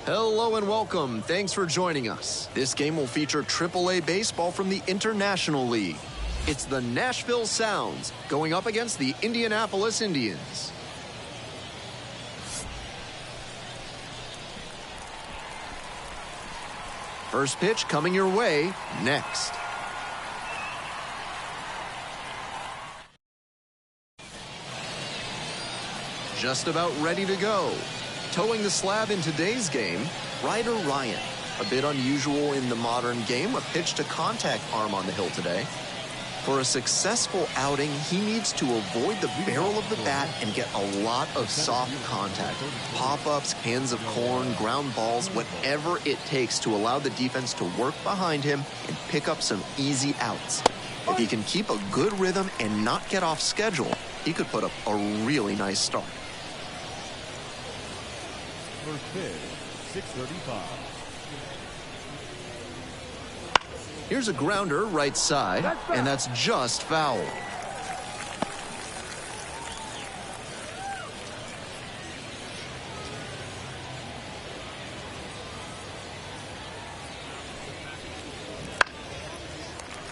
Hello and welcome. Thanks for joining us. This game will feature AAA baseball from the International League. It's the Nashville Sounds going up against the Indianapolis Indians. First pitch coming your way next. Just about ready to go. Towing the slab in today's game, Ryder Ryan. A bit unusual in the modern game, a pitch-to-contact arm on the hill today. For a successful outing, he needs to avoid the barrel of the bat and get a lot of soft contact. Pop-ups, hands of corn, ground balls, whatever it takes to allow the defense to work behind him and pick up some easy outs. If he can keep a good rhythm and not get off schedule, he could put up a really nice start. First pitch, 6:35. Here's a grounder right side, and that's just foul.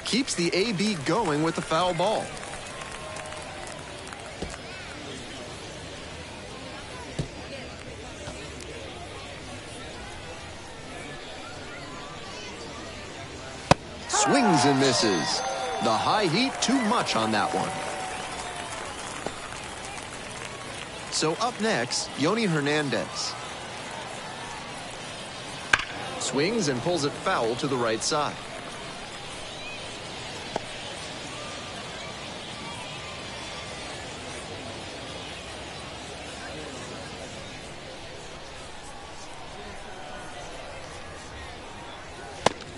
Keeps the AB going with the foul ball. Swings and misses. The high heat too much on that one. So up next, Yoni Hernandez. Swings and pulls it foul to the right side.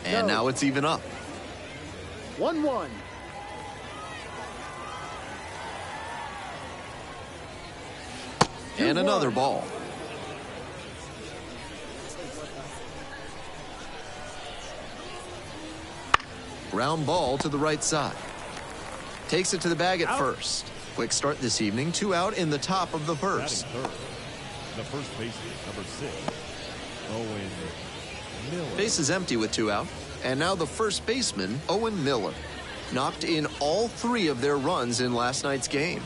And now it's even up. 1-1. And another ball. Ground ball to the right side. Takes it to the bag at first. Quick start this evening. 2 out in the top of the first. The first baseman, number 6, Owen Miller. Base is empty with 2 out. And now the first baseman, Owen Miller. Knocked in all 3 of their runs in last night's game.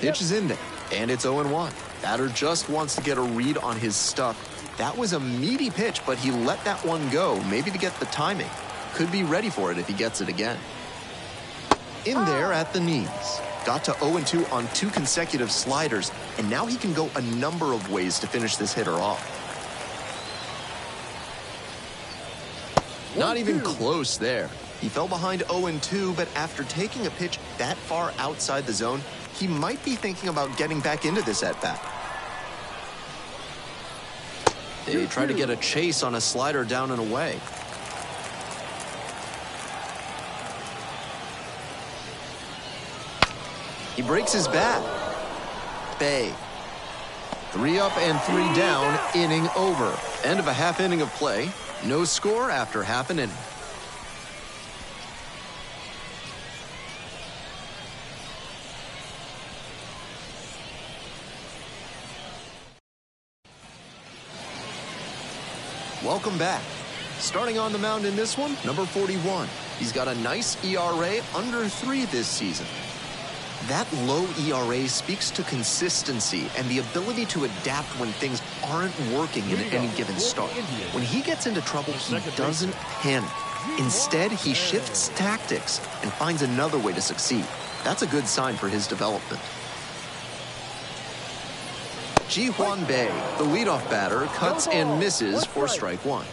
Pitch is in there, and it's 0-1. Batter just wants to get a read on his stuff. That was a meaty pitch, but he let that one go, maybe to get the timing. Could be ready for it if he gets it again. In there at the knees. Got to 0-2 on 2 consecutive sliders, and now he can go a number of ways to finish this hitter off. Not even close there. He fell behind 0-2, but after taking a pitch that far outside the zone, he might be thinking about getting back into this at-bat. They try to get a chase on a slider down and away. He breaks his bat. Bay. 3 up and 3 down, inning over. End of a half inning of play. No score after half an inning. Welcome back. Starting on the mound in this one, number 41. He's got a nice ERA under 3 this season. That low ERA speaks to consistency and the ability to adapt when things aren't working in any given start. When he gets into trouble, he doesn't panic. Instead, he shifts tactics and finds another way to succeed. That's a good sign for his development. Ji-Hwan Bae, the leadoff batter, cuts and misses for strike 1.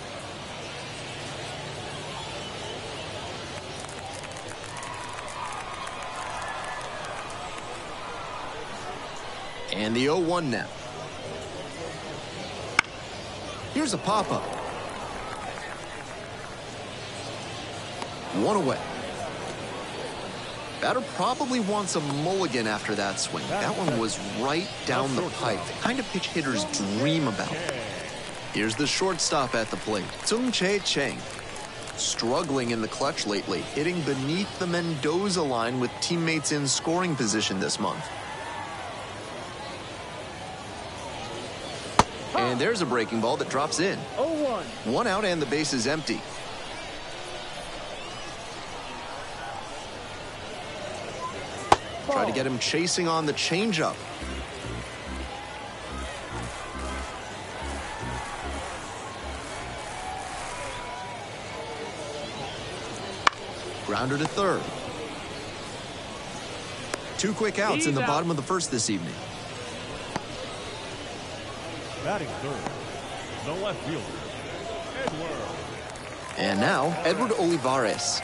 And the 0-1 now. Here's a pop-up. 1 away. Batter probably wants a mulligan after that swing. That one was right down the pipe. The kind of pitch hitters dream about. Here's the shortstop at the plate, Tsung Chae Chang. Struggling in the clutch lately, hitting beneath the Mendoza line with teammates in scoring position this month. And there's a breaking ball that drops in. 0-1. One out and the base is empty. Try to get him chasing on the changeup. Grounder to third. Two quick outs in the bottom of the first this evening. Batting third, the left fielder, Edward. And now, Edward Olivares.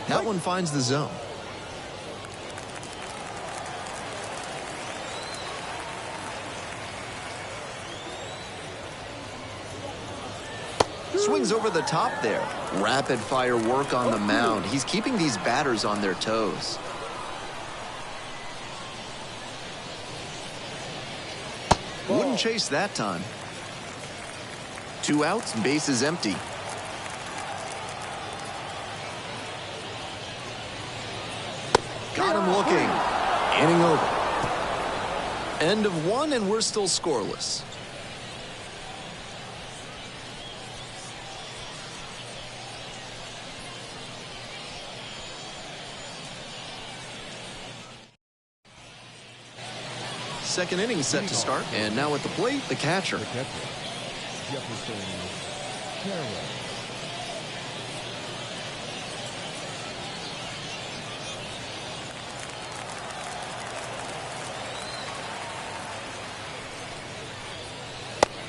That one finds the zone. Swings over the top there. Rapid fire work on the mound. He's keeping these batters on their toes. Wouldn't chase that time. Two outs, base is empty. Got him looking. Inning over. End of one, and we're still scoreless. Second inning set to start, and now at the plate, the catcher. Jefferson Carroll.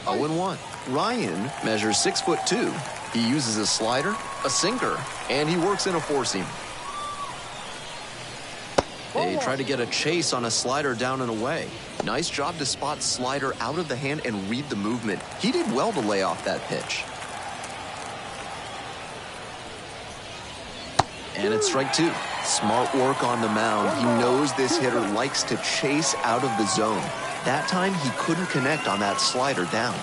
Oh, 0-1. Ryan measures 6'2". He uses a slider, a sinker, and he works in a four-seam. They try to get a chase on a slider down and away. Nice job to spot slider out of the hand and read the movement. He did well to lay off that pitch. And it's strike two. Smart work on the mound. He knows this hitter likes to chase out of the zone. That time he couldn't connect on that slider down.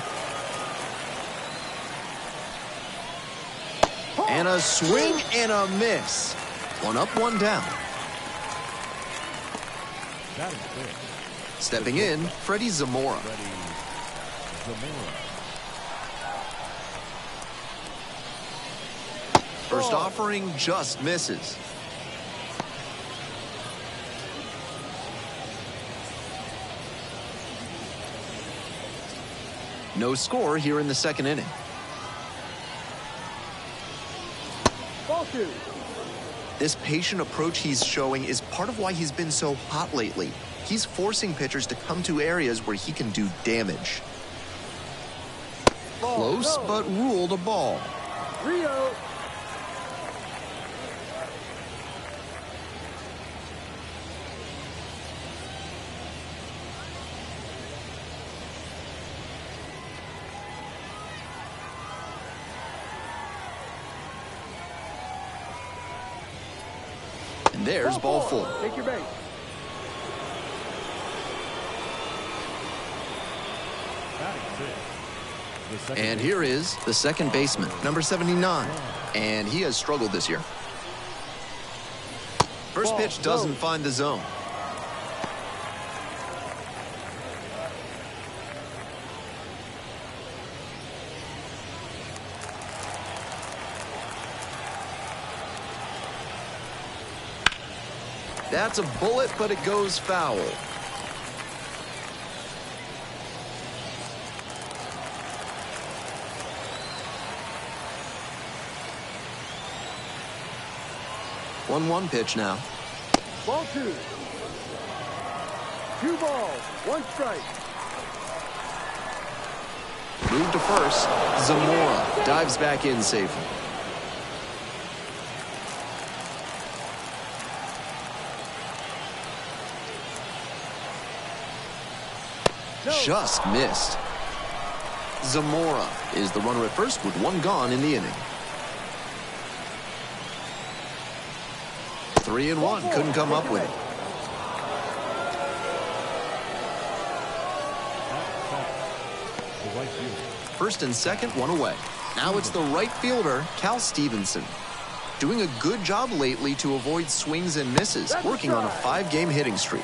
And a swing and a miss. One up, one down. Stepping in, Freddie Zamora. First offering just misses. No score here in the second inning. Ball two. This patient approach he's showing is part of why he's been so hot lately. He's forcing pitchers to come to areas where he can do damage. Close, but ruled a ball. Rio. And there's ball four. Take your base. And here is the second baseman, number 79. And he has struggled this year. First pitch doesn't find the zone. That's a bullet, but it goes foul. One pitch now. Ball two. 2 balls, 1 strike. Move to first. Zamora dives back in safely. Just missed. Zamora is the runner at first with 1 gone in the inning. 3-1, couldn't come up with it. The right fielder. First and second, one away. Now it's the right fielder, Cal Stevenson. Doing a good job lately to avoid swings and misses, working on a 5-game hitting streak.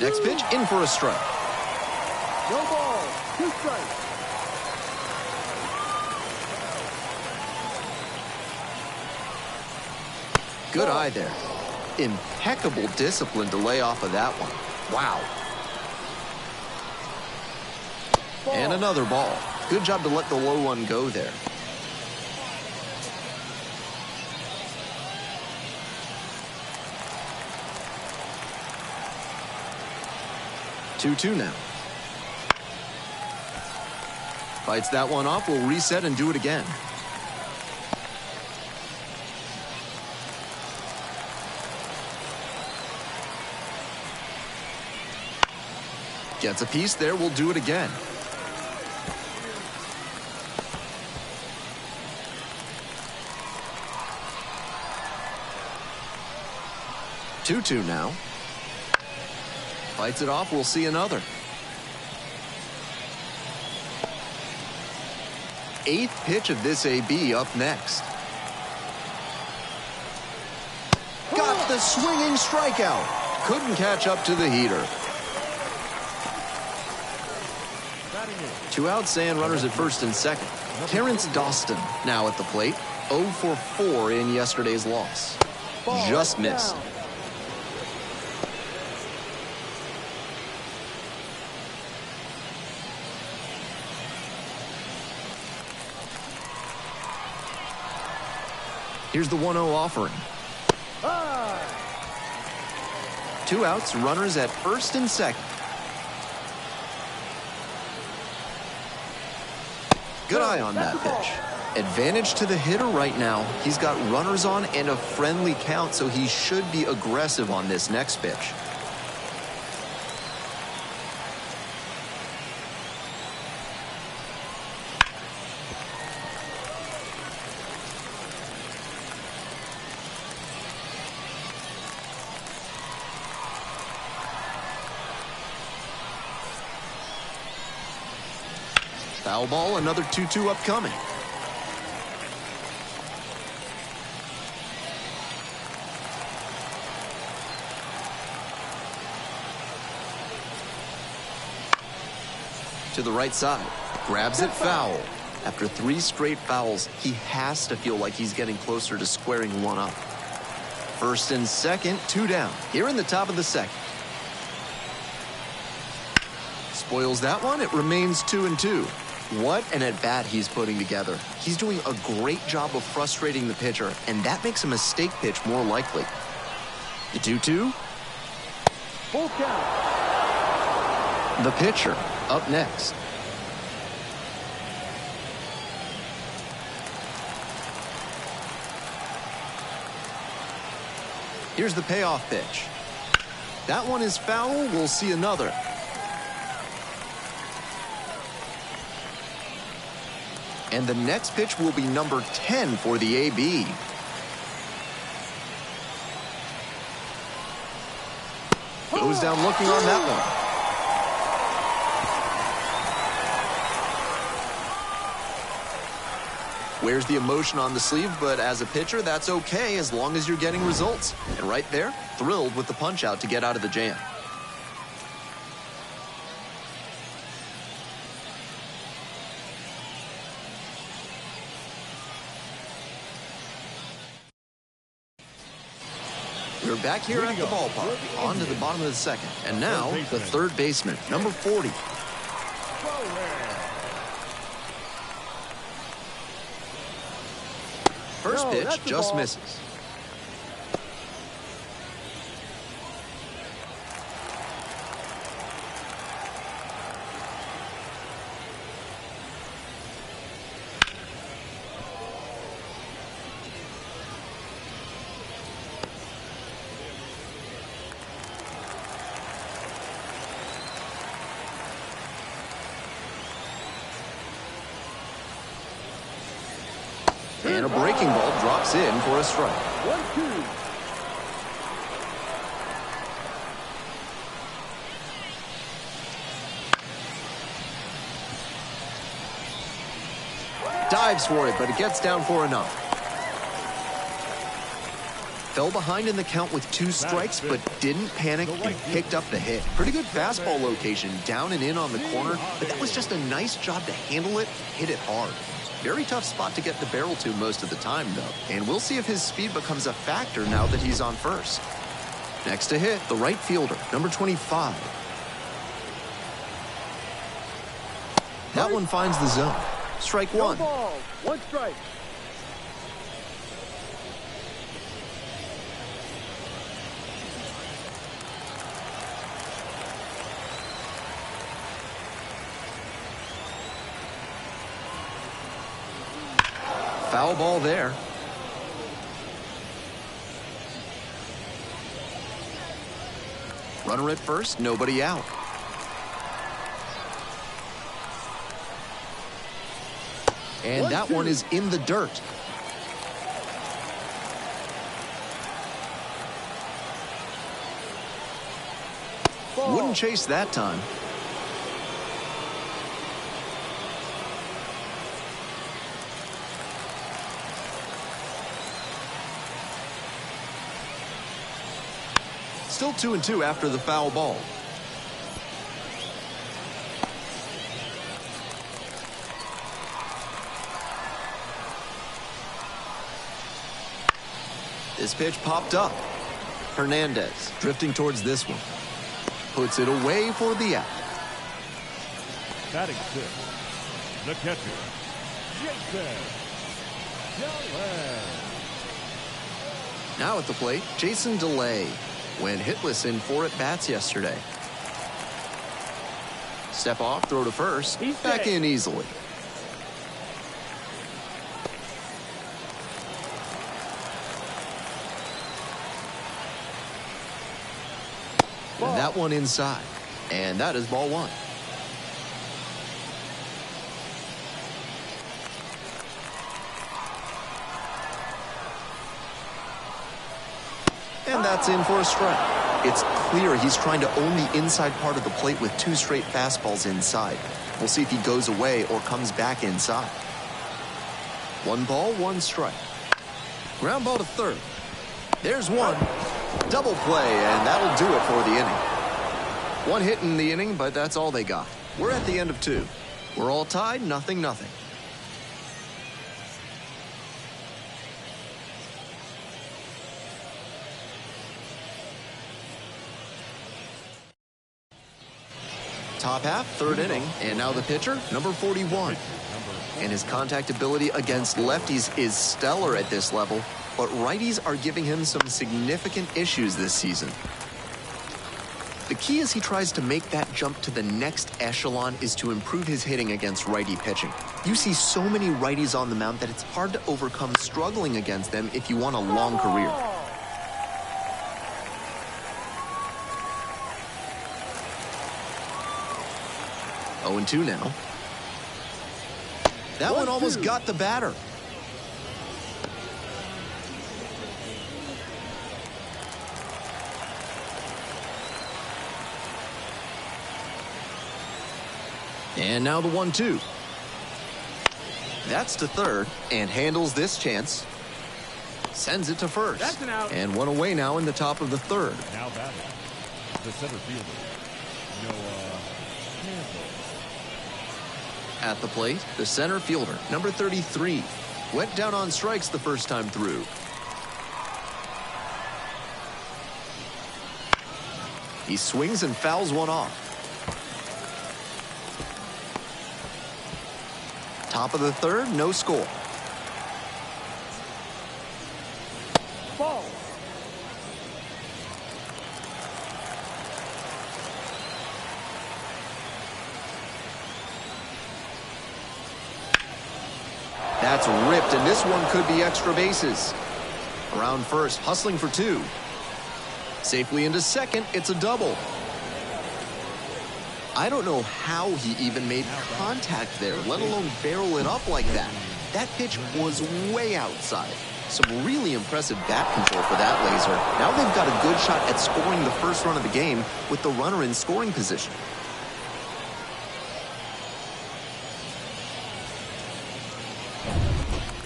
Next pitch, in for a strike. No ball. 2 strikes. Good eye there. Impeccable discipline to lay off of that one. Wow. And another ball. Good job to let the low one go there. Two now. Fights that one off, will reset and do it again. Gets a piece there, will do it again. Two now. Fights it off, we'll see another. 8th pitch of this AB up next. Got the swinging strikeout. Couldn't catch up to the heater. 2 outs and runners at first and second. Terrence Dawson now at the plate. 0 for 4 in yesterday's loss. Just missed. Here's the 1-0 offering. 2 outs, runners at first and second. Good eye on that pitch. Advantage to the hitter right now. He's got runners on and a friendly count, so he should be aggressive on this next pitch. Foul ball, another 2-2 upcoming. To the right side, grabs it foul. After 3 straight fouls, he has to feel like he's getting closer to squaring one up. First and second, 2 down. Here in the top of the second. Spoils that one, it remains 2-2. What an at-bat he's putting together. He's doing a great job of frustrating the pitcher, and that makes a mistake pitch more likely. The 2-2. Full count. The pitcher up next. Here's the payoff pitch. That one is foul. We'll see another. And the next pitch will be number 10 for the AB. Goes down looking on that one. Wears the emotion on the sleeve, but as a pitcher, that's okay as long as you're getting results. And right there, thrilled with the punch out to get out of the jam. We're back here at the ballpark, on to the bottom of the second. And now, the third baseman, number 40. First pitch just misses. And a breaking ball drops in for a strike. 1-2. Dives for it, but it gets down for enough. Fell behind in the count with 2 strikes, but didn't panic and picked up the hit. Pretty good fastball location, down and in on the corner, but that was just a nice job to handle it, hit it hard. Very tough spot to get the barrel to most of the time, though. And we'll see if his speed becomes a factor now that he's on first. Next to hit, the right fielder, number 25. That one finds the zone. Strike No 1. ball. 1 strike. Foul ball there. Runner at first, nobody out. And that one is in the dirt. Ball. Wouldn't chase that time. Still 2-2 after the foul ball. This pitch popped up. Hernandez drifting towards this one. Puts it away for the out. Batting 6, the catcher, Jason Delay. Now at the plate, Jason Delay went hitless in 4 at-bats yesterday. Step off, throw to first, He's back safe. in easily. Ball. That one inside, and that is ball 1. And that's in for a strike. It's clear he's trying to own the inside part of the plate with 2 straight fastballs inside. We'll see if he goes away or comes back inside. 1 ball, 1 strike. Ground ball to third. There's one. Double play, and that'll do it for the inning. 1 hit in the inning, but that's all they got. We're at the end of 2. We're all tied, 0-0. Top half, 3rd inning, and now the pitcher, number 41. And his contact ability against lefties is stellar at this level, but righties are giving him some significant issues this season. The key as he tries to make that jump to the next echelon is to improve his hitting against righty pitching. You see so many righties on the mound that it's hard to overcome struggling against them if you want a long career. Oh, 0-2 now. That one almost got the batter. And now the 1-2. That's to third and handles this chance. Sends it to first. That's an out. And 1 away now in the top of the 3rd. Now batting, the center fielder, Noah. At the plate, the center fielder, number 33. Went down on strikes the first time through. He swings and fouls one off. Top of the 3rd, no score. Ball. That's ripped, and this one could be extra bases. Around first, hustling for 2. Safely into second, it's a double. I don't know how he even made contact there, let alone barrel it up like that. That pitch was way outside. Some really impressive bat control for that laser. Now they've got a good shot at scoring the first run of the game with the runner in scoring position.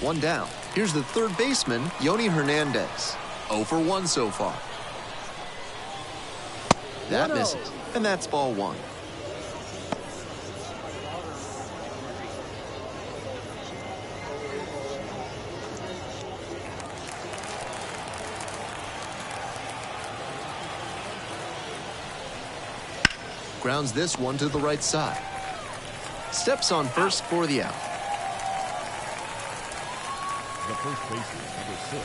One down. Here's the third baseman, Yoni Hernandez. 0 for 1 so far. That misses, and that's ball 1. Grounds this one to the right side. Steps on first for the out. The first baseman, number 6,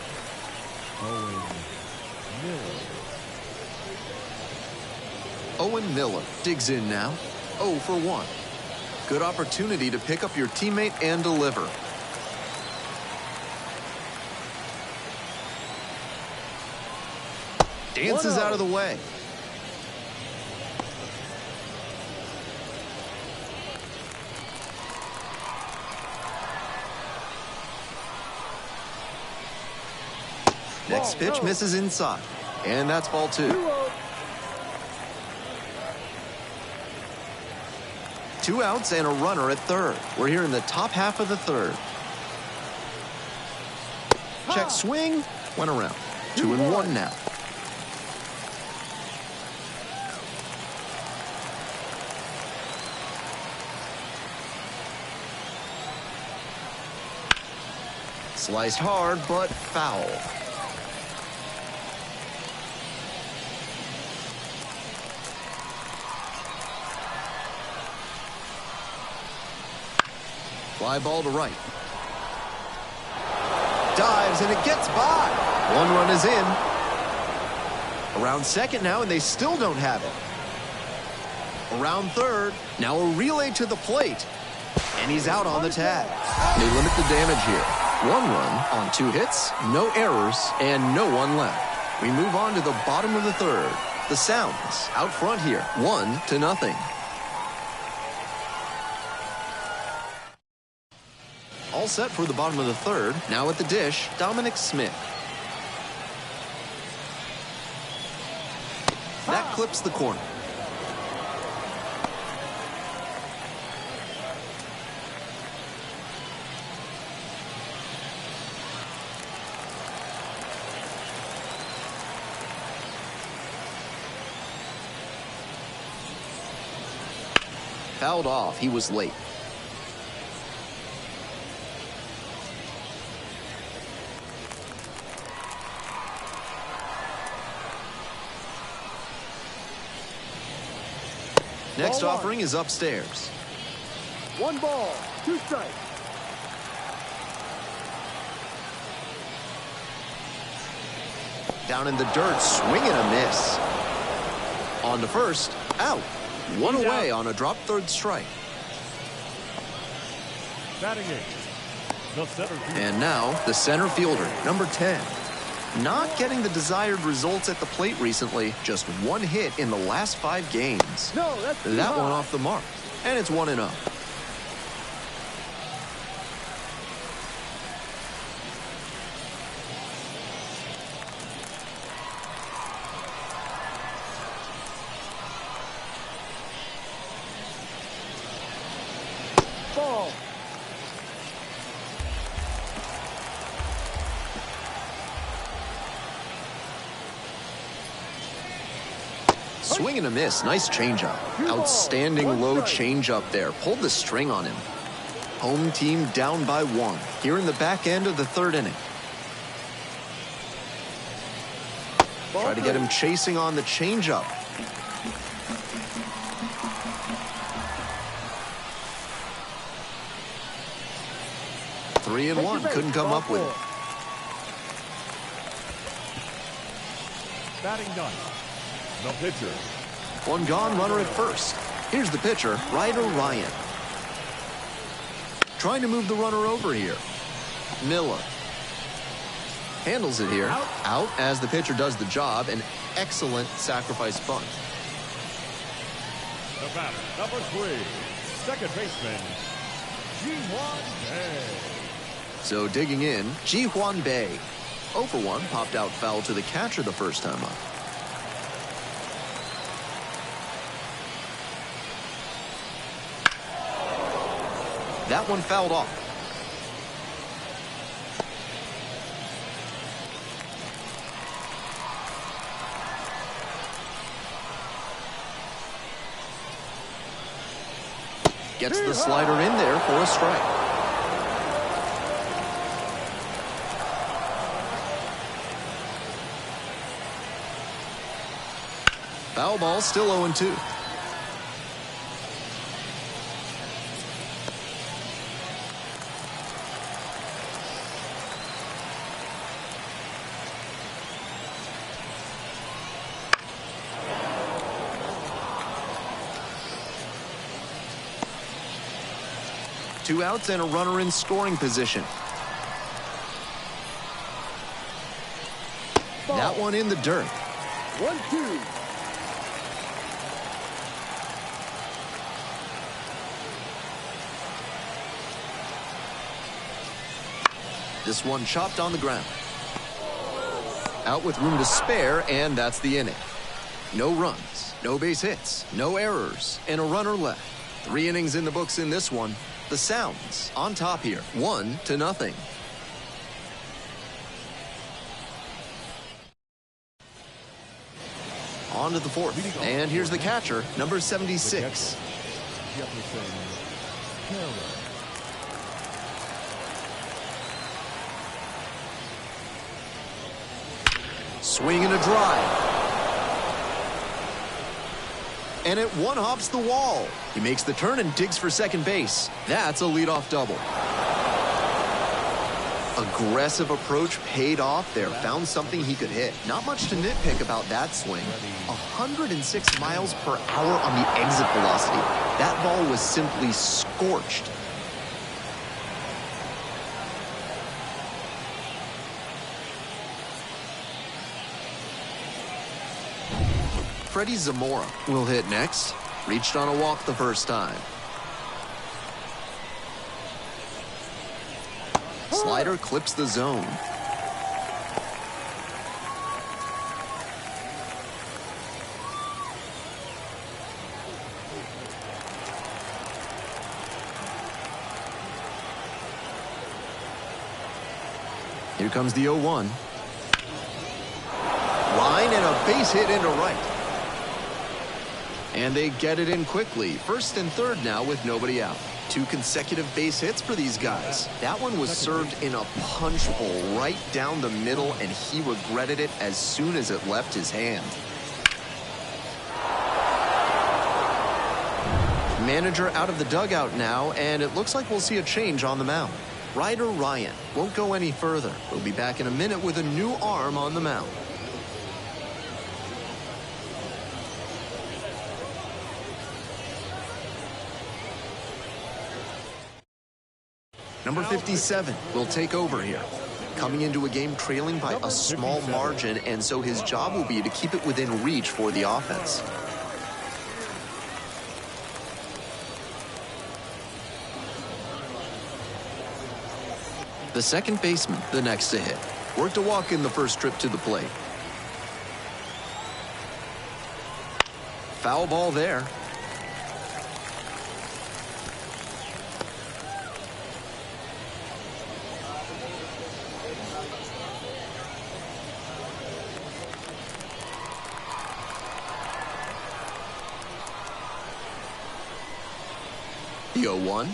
Owen Miller. Owen Miller digs in now. 0 for 1. Good opportunity to pick up your teammate and deliver. Dances out of the way. Next pitch misses inside, and that's ball 2. 2 outs and a runner at third. We're here in the top half of the third. Check swing, went around. 2 and 1 now. Sliced hard, but foul. Fly ball to right. Dives, and it gets by. 1 run is in. Around second now, and they still don't have it. Around third. Now a relay to the plate. And he's out on the tag. They limit the damage here. 1 run on 2 hits, no errors, and no one left. We move on to the bottom of the third. The Sounds out front here, 1-0. All set for the bottom of the third. Now at the dish, Dominic Smith. That clips the corner. Fouled off. He was late. Next offering is upstairs. 1 ball, 2 strikes. Down in the dirt, swing and a miss. On to first, out. 1 away on a drop third strike. Batting in, the center fielder. And now the center fielder, number 10. Not getting the desired results at the plate recently. Just 1 hit in the last 5 games. No, that's too That high. one off the mark. And it's 1-0. Ball. Swing and a miss. Nice changeup. Outstanding low changeup there. Pulled the string on him. Home team down by 1 here in the back end of the third inning. Try to get him chasing on the changeup. Three and 1. Couldn't come up with it. Batting done. The pitcher. 1 gone, runner at first. Here's the pitcher, Ryder Ryan. Trying to move the runner over here. Miller. Handles it here. Out as the pitcher does the job. An excellent sacrifice bunt. The batter, number 3, second baseman, Ji-Hwan Bae. So digging in, Ji-Hwan Bae. 0 for 1, popped out foul to the catcher the first time up. That one fouled off. Gets the slider in there for a strike. Foul ball, still 0-2. Two outs and a runner in scoring position. Ball. That one in the dirt. 1-2. This one chopped on the ground. Out with room to spare, and that's the inning. No runs, no base hits, no errors, and a runner left. 3 innings in the books in this one. The Sounds on top here, 1-0. On to the 4th, and here's the catcher, number 76. Jefferson Taylor. Swing and a drive. And it one-hops the wall. He makes the turn and digs for second base. That's a leadoff double. Aggressive approach paid off there. Found something he could hit. Not much to nitpick about that swing. 106 miles per hour on the exit velocity. That ball was simply scorched. Freddie Zamora will hit next. Reached on a walk the first time. Slider clips the zone. Here comes the 0-1. Line and a base hit into right. And they get it in quickly. First and third now with nobody out. 2 consecutive base hits for these guys. That one was served in a punch bowl right down the middle, and he regretted it as soon as it left his hand. Manager out of the dugout now, and it looks like we'll see a change on the mound. Ryder Ryan won't go any further. We'll be back in a minute with a new arm on the mound. Number 57 will take over here. Coming into a game trailing by a small margin, and so his job will be to keep it within reach for the offense. The second baseman, the next to hit. Worked a walk in the first trip to the plate. Foul ball there. The 0-1.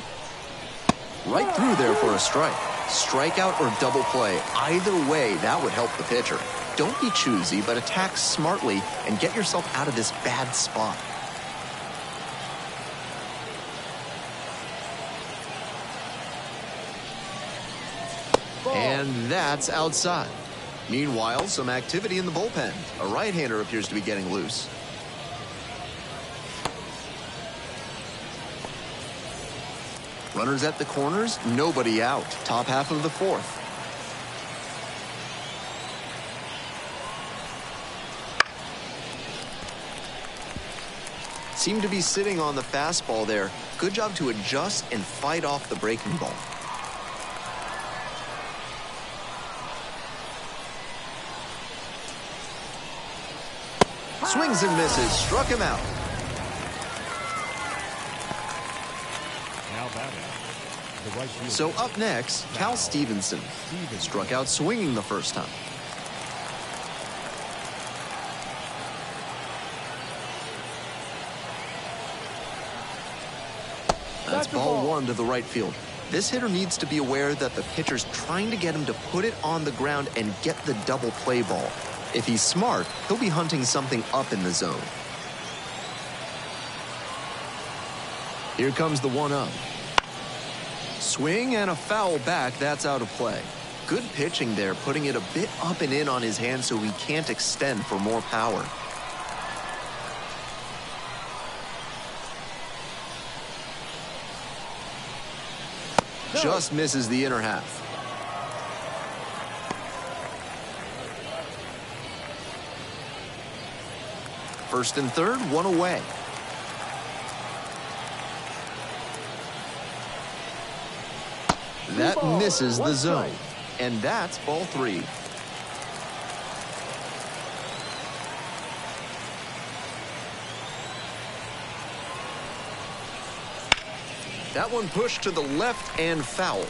Right through there for a strike. Strikeout or double play. Either way, that would help the pitcher. Don't be choosy, but attack smartly and get yourself out of this bad spot. And that's outside. Meanwhile, some activity in the bullpen. A right-hander appears to be getting loose. Runners at the corners, nobody out. Top half of the 4th. Seemed to be sitting on the fastball there. Good job to adjust and fight off the breaking ball. Swings and misses, struck him out. Now batting. The right fielder. So up next, Cal Stevenson. Struck out swinging the first time. That's ball one to the right field. This hitter needs to be aware that the pitcher's trying to get him to put it on the ground and get the double play ball. If he's smart, he'll be hunting something up in the zone. Here comes the 1-0. Swing and a foul back. That's out of play. Good pitching there, putting it a bit up and in on his hand so he can't extend for more power. Just misses the inner half. First and third, one away. That misses the zone. And that's ball three. That one pushed to the left and foul.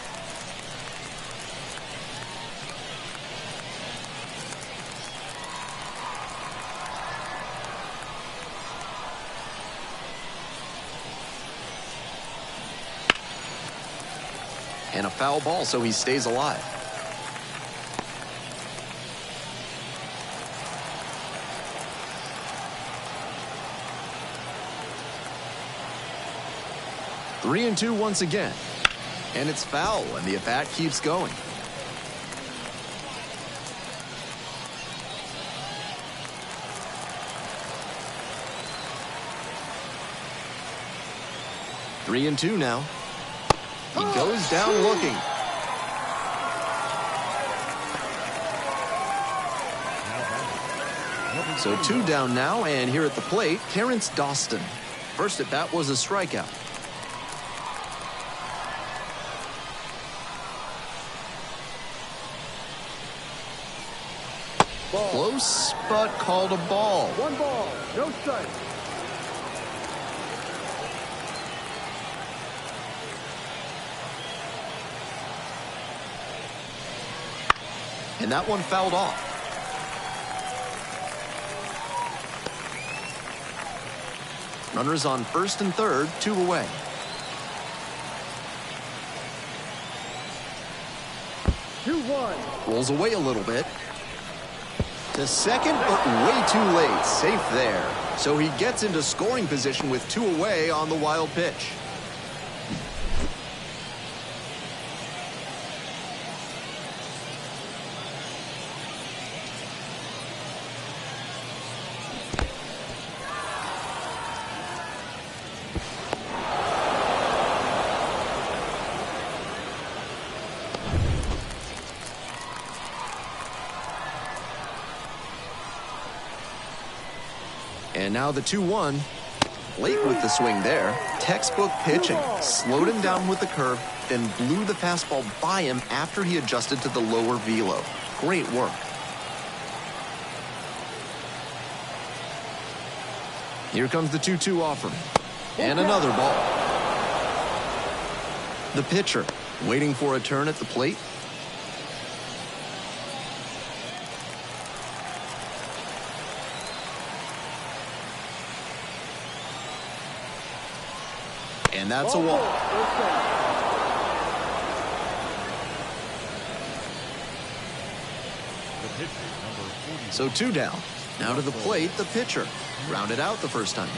And a foul ball, so he stays alive. Three and two once again. And it's foul, and the at-bat keeps going. Three and two now. He goes down looking. So two down now, and here at the plate, Terrence Dawson. First at bat was a strikeout. Close, but called a ball. One ball, no strike. And that one fouled off. Runners on first and third, two away. Two, one. Rolls away a little bit. To second, but way too late. Safe there. So he gets into scoring position with two away on the wild pitch. And now the 2-1. Late with the swing there. Textbook pitching. Slowed him down with the curve, then blew the fastball by him after he adjusted to the lower velo. Great work. Here comes the 2-2 offering. And another ball. The pitcher waiting for a turn at the plate. And that's a walk. So two down. Now to the plate, the pitcher. Rounded out the first time.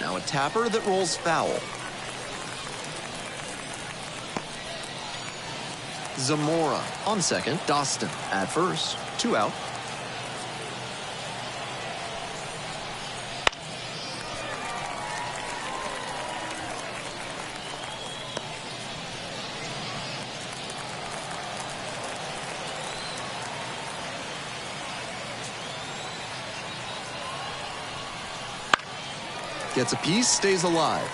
Now a tapper that rolls foul. Zamora on second. Dawson at first. Two out. Gets a piece, stays alive.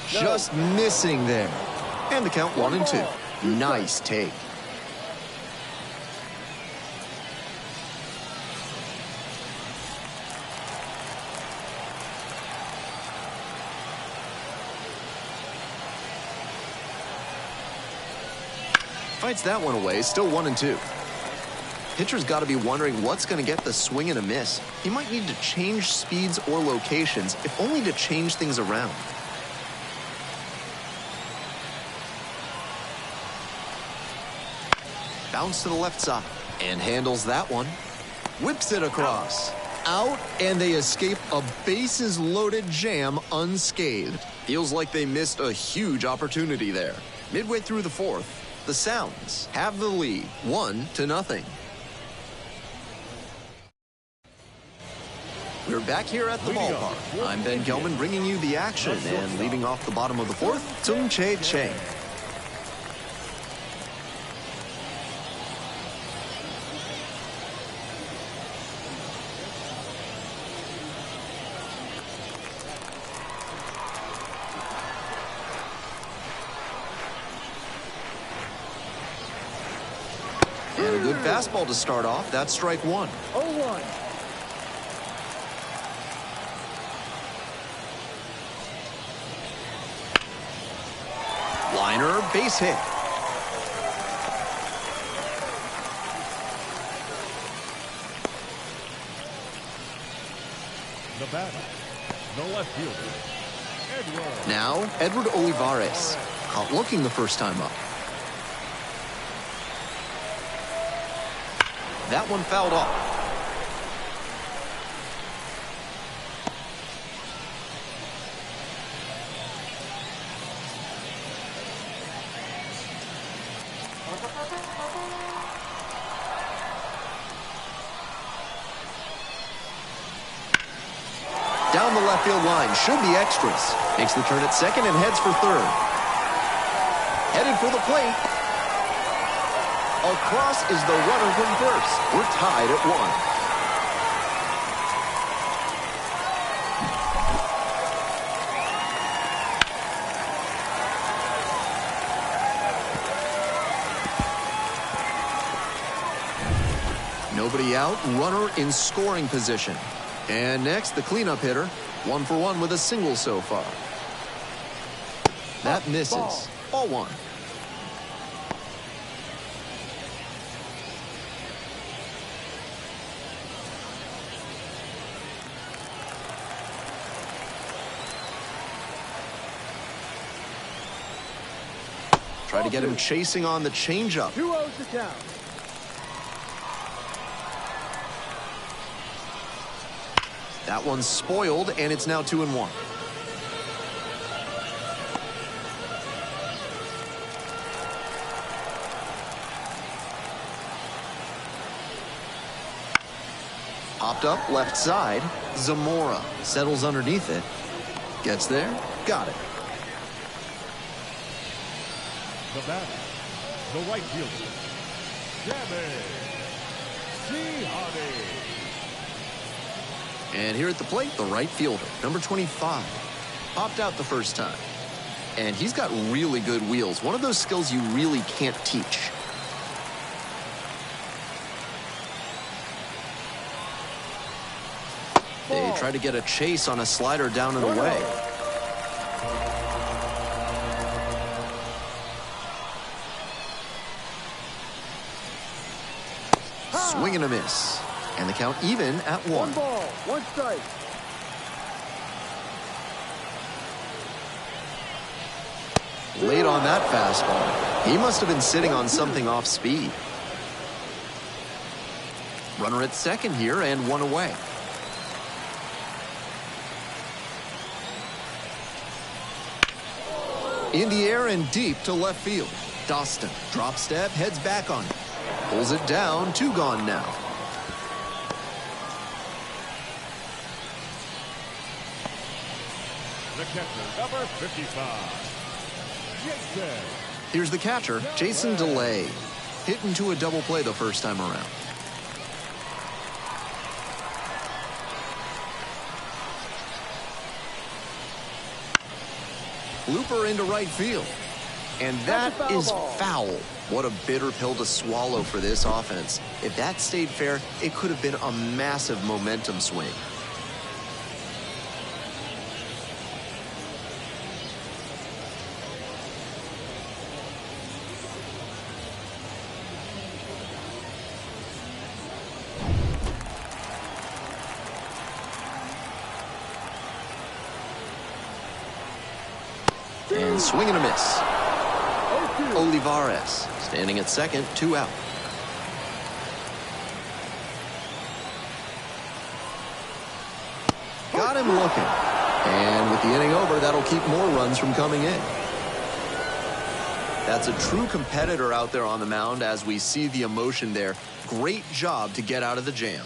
just missing there. And the count 1-2. Nice take. Fights that one away, still 1-2. Pitcher's got to be wondering what's going to get the swing and a miss. He might need to change speeds or locations, if only to change things around. Bounce to the left side and handles that one. Whips it across. Out, and they escape a bases-loaded jam unscathed. Feels like they missed a huge opportunity there. Midway through the fourth, the Sounds have the lead, 1-0. We're back here at the ballpark. I'm Ben Gelman bringing you the action, and leading off the bottom of the fourth, Tsung-Che Cheng. And a good fastball to start off. That's strike one. 0-1. Liner, base hit. The batter, the left fielder, Edward. Now, Edward Olivares. Caught looking the first time up. That one fouled off. Down the left field line, should be extras. Makes the turn at second and heads for third. Headed for the plate. Across is the runner from first. We're tied at 1. Nobody out, runner in scoring position. And next, the cleanup hitter, 1 for 1 with a single so far. That misses. Ball 1. Try to get him chasing on the changeup. 2-0 to count. That one's spoiled, and it's now 2-1. Popped up left side. Zamora settles underneath it. Gets there. Got it. The batter, the right fielder, Sammy Hardy. And here at the plate, the right fielder, number 25. Popped out the first time. And he's got really good wheels. One of those skills you really can't teach. They try to get a chase on a slider down and away. Swing and a miss. And the count even at 1. 1 ball, 1 strike. Late on that fastball. He must have been sitting on something off speed. Runner at second here and 1 away. In the air and deep to left field. Doston, drop step, heads back on it. Pulls it down, 2 gone now. The catcher, number 55, Jason. Here's the catcher, Jason DeLay. Hit into a double play the first time around. Looper into right field. And that is foul. What a bitter pill to swallow for this offense. If that stayed fair, it could have been a massive momentum swing. And swing and a miss. Olivares standing at second, 2 out. Got him looking. And with the inning over, that'll keep more runs from coming in. That's a true competitor out there on the mound as we see the emotion there. Great job to get out of the jam.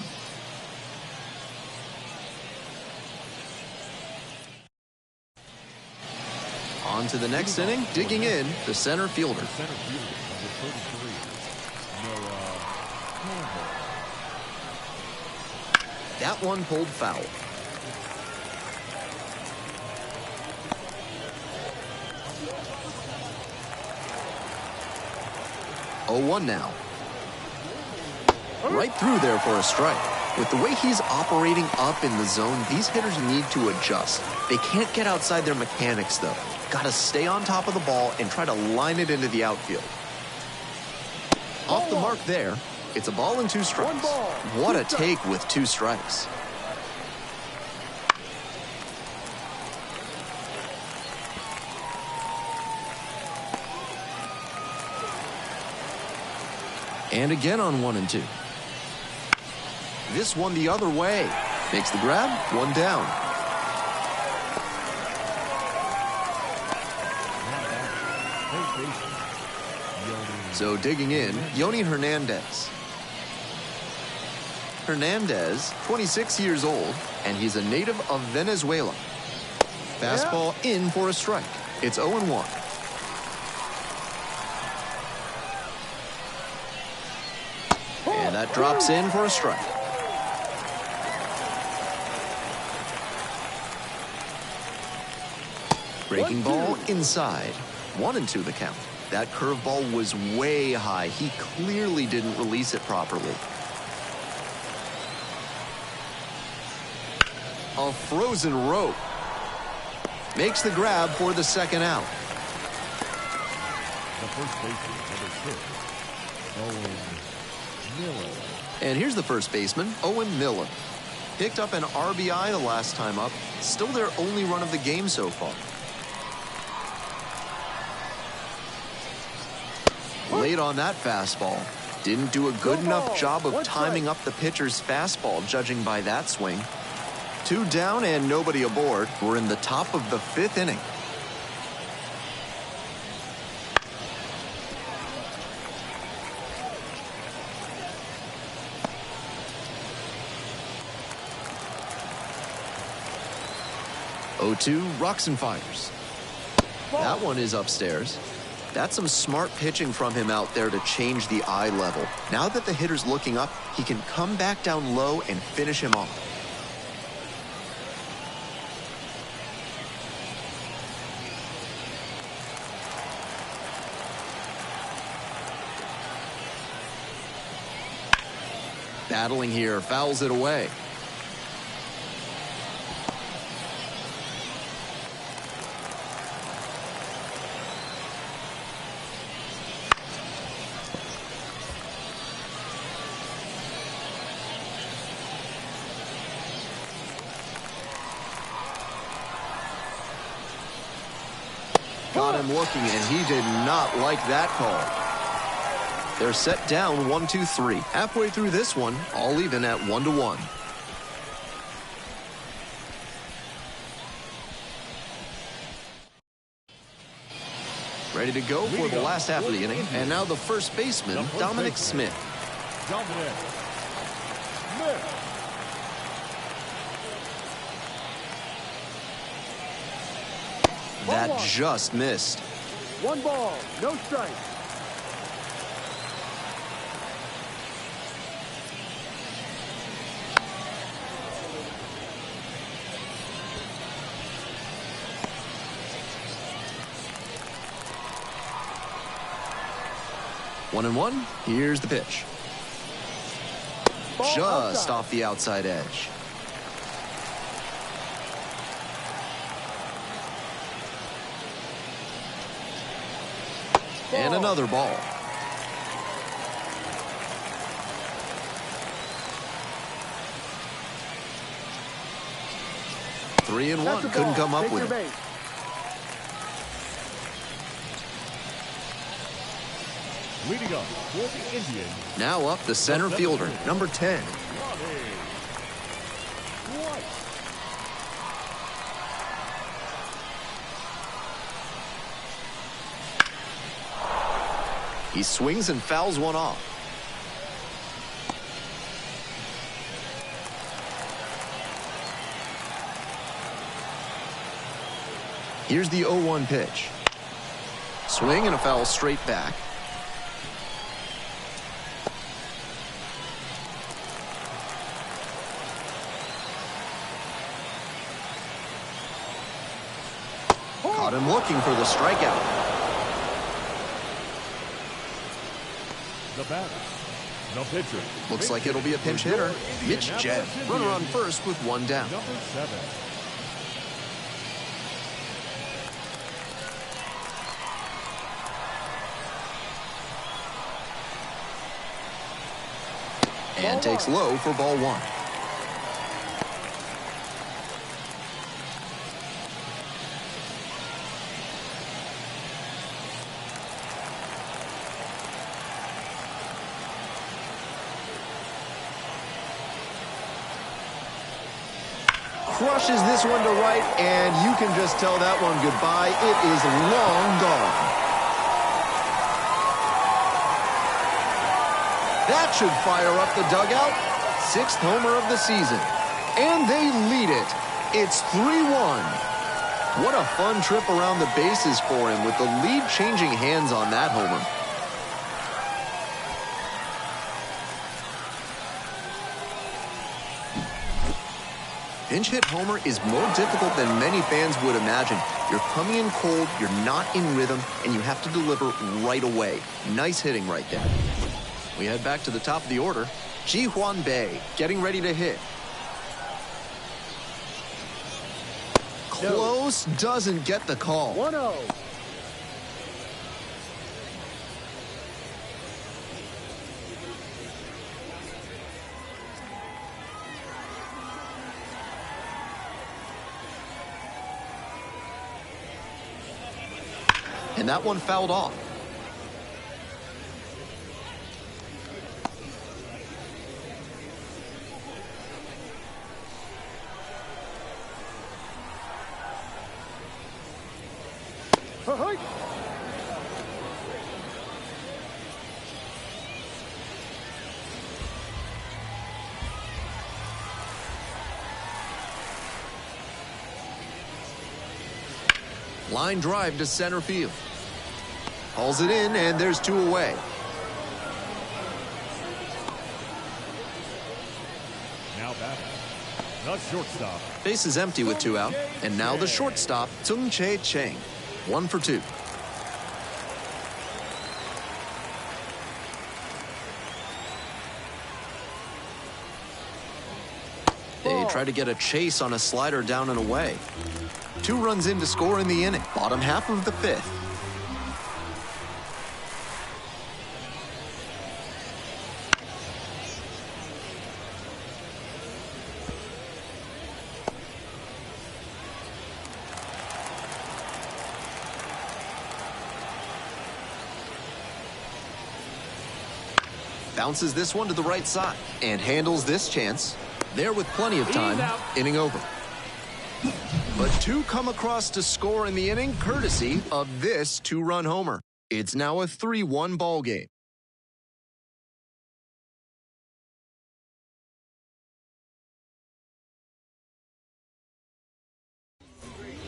On to the next inning, digging in, the center fielder. The center fielder, number 33, That one pulled foul. Oh, 1 now. Right through there for a strike. With the way he's operating up in the zone, these hitters need to adjust. They can't get outside their mechanics, though. Got to stay on top of the ball and try to line it into the outfield. Off the mark there. It's a ball and 2 strikes. What a take with 2 strikes. And again on 1 and 2. This one the other way. Makes the grab, 1 down. So digging in, Yoni Hernandez. Hernandez, 26 years old, and he's a native of Venezuela. Fastball in for a strike. It's 0-1. And that drops in for a strike. Breaking ball inside. 1 and 2 the count. That curveball was way high. He clearly didn't release it properly. A frozen rope. Makes the grab for the second out. the first baseman, number 6, Owen Miller. And here's the first baseman, Owen Miller. Picked up an RBI the last time up. Still their only run of the game so far. Late on that fastball. Didn't do a good enough job of timing up the pitcher's fastball, judging by that swing. 2 down and nobody aboard. We're in the top of the 5th inning. Oh-2, rocks and fires. That one is upstairs. That's some smart pitching from him out there to change the eye level. Now that the hitter's looking up, he can come back down low and finish him off. Battling here, fouls it away. Got him looking, and he did not like that call. They're set down 1-2-3. Halfway through this one, all even at 1-1. Ready to go for the last half of the inning. And now the first baseman, Dominic Smith. Dominic Smith. That just missed. 1 ball, no strike. 1-1. Here's the pitch. Ball Just outside. off the outside edge. And another ball. Three and That's one. the Couldn't ball. come up Take with your it. base. Leading up for the Indians, Now up the center fielder, number 10. White. He swings and fouls one off. Here's the 0-1 pitch. Swing and a foul straight back. Caught him looking for the strikeout. The batter, the pitcher. Looks like it'll be a pinch hitter. Mitch Jett, runner on first with one down. Number 7. And takes low for ball one. Crushes this one to right, and you can just tell that one goodbye. It is long gone. That should fire up the dugout. 6th homer of the season. And they lead it. It's 3-1. What a fun trip around the bases for him with the lead changing hands on that homer. Pinch hit homer is more difficult than many fans would imagine. You're coming in cold, you're not in rhythm, and you have to deliver right away. Nice hitting right there. We head back to the top of the order. Ji-Hwan Bae getting ready to hit. Close, doesn't get the call. 1-0. And that one fouled off. Ahoy. Line drive to center field. Hauls it in, and there's 2 away. Now batting, the shortstop. Base is empty with 2 out. And now the shortstop, Tsung Chae Chang. 1 for 2. They try to get a chase on a slider down and away. 2 runs in to score in the inning. Bottom half of the 5th. Bounces this one to the right side and handles this chance. There with plenty of time. Inning over. But 2 come across to score in the inning courtesy of this 2-run homer. It's now a 3-1 ball game.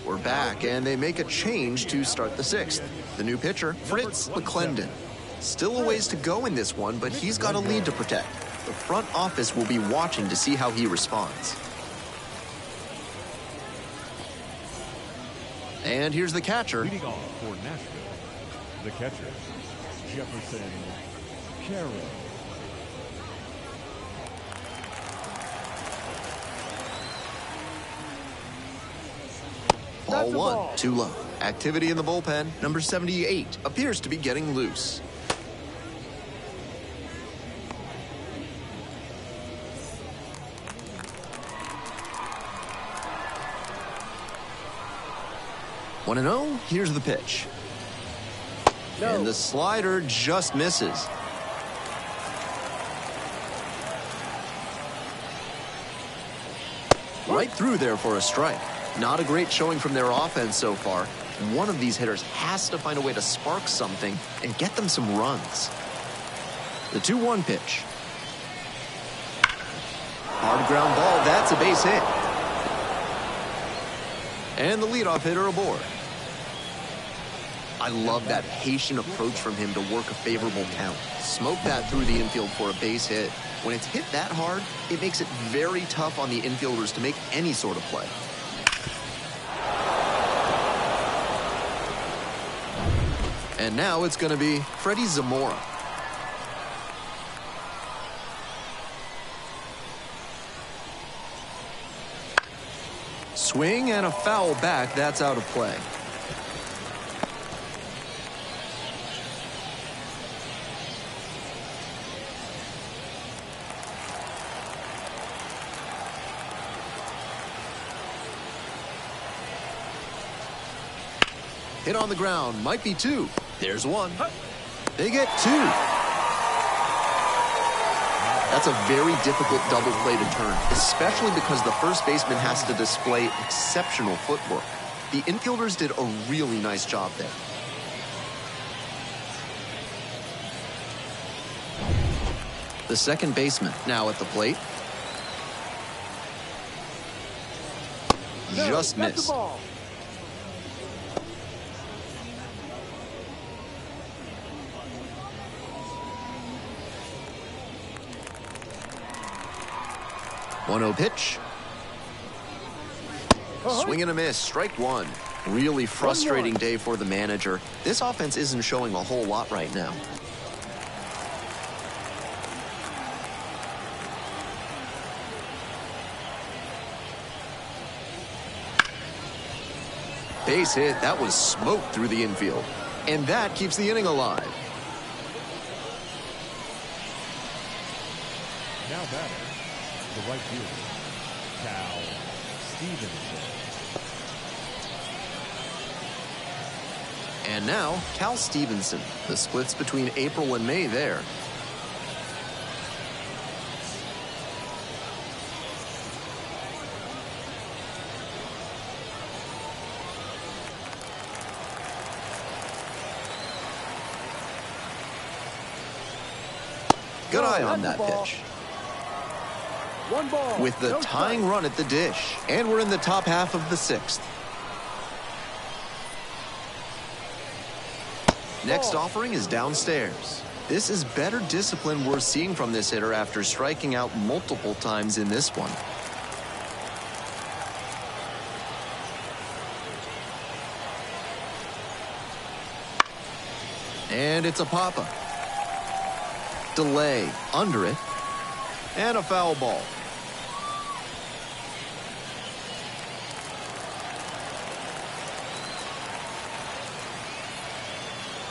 We're back, and they make a change to start the 6th. The new pitcher, Fritz McClendon. Still a ways to go in this one, but he's got a lead to protect. The front office will be watching to see how he responds. And here's the catcher. Leading off for Nashville, The catcher, Jefferson Carroll. Ball one, too low. Activity in the bullpen. Number 78 appears to be getting loose. One and 0. Here's the pitch. No. And the slider just misses. Right through there for a strike. Not a great showing from their offense so far. One of these hitters has to find a way to spark something and get them some runs. The 2-1 pitch. Hard ground ball. That's a base hit. And the leadoff hitter aboard. I love that patient approach from him to work a favorable count. Smoke that through the infield for a base hit. When it's hit that hard, it makes it very tough on the infielders to make any sort of play. And now it's going to be Freddie Zamora. Swing and a foul back. That's out of play. Hit on the ground. Might be two. There's one. They get two. That's a very difficult double play to turn, especially because the first baseman has to display exceptional footwork. The infielders did a really nice job there. The second baseman now at the plate. Just missed. 1-0 pitch. Swing and a miss, strike one. Really frustrating day for the manager. This offense isn't showing a whole lot right now. Base hit, that was smoke through the infield. And that keeps the inning alive. Now batting, the right fielder, Cal Stevenson. And now, Cal Stevenson. The splits between April and May there. Good eye on that pitch. One ball. With the tying run at the dish. And we're in the top half of the sixth. Next offering is downstairs. This is better discipline we're seeing from this hitter after striking out multiple times in this one. And it's a pop-up. Delay under it. And a foul ball.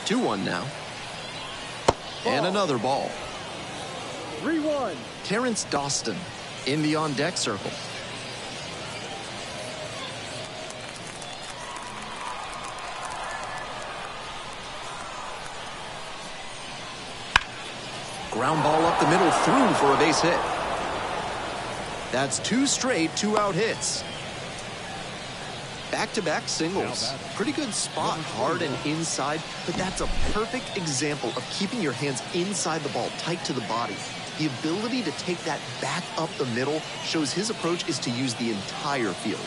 Two 2-1 now. And another ball. 3-1. Terrence Dawson in the on-deck circle. Ground ball up the middle through for a base hit. That's two straight 2-out hits. Back-to-back singles. Pretty good spot, hard and inside, but that's a perfect example of keeping your hands inside the ball, tight to the body. The ability to take that back up the middle shows his approach is to use the entire field.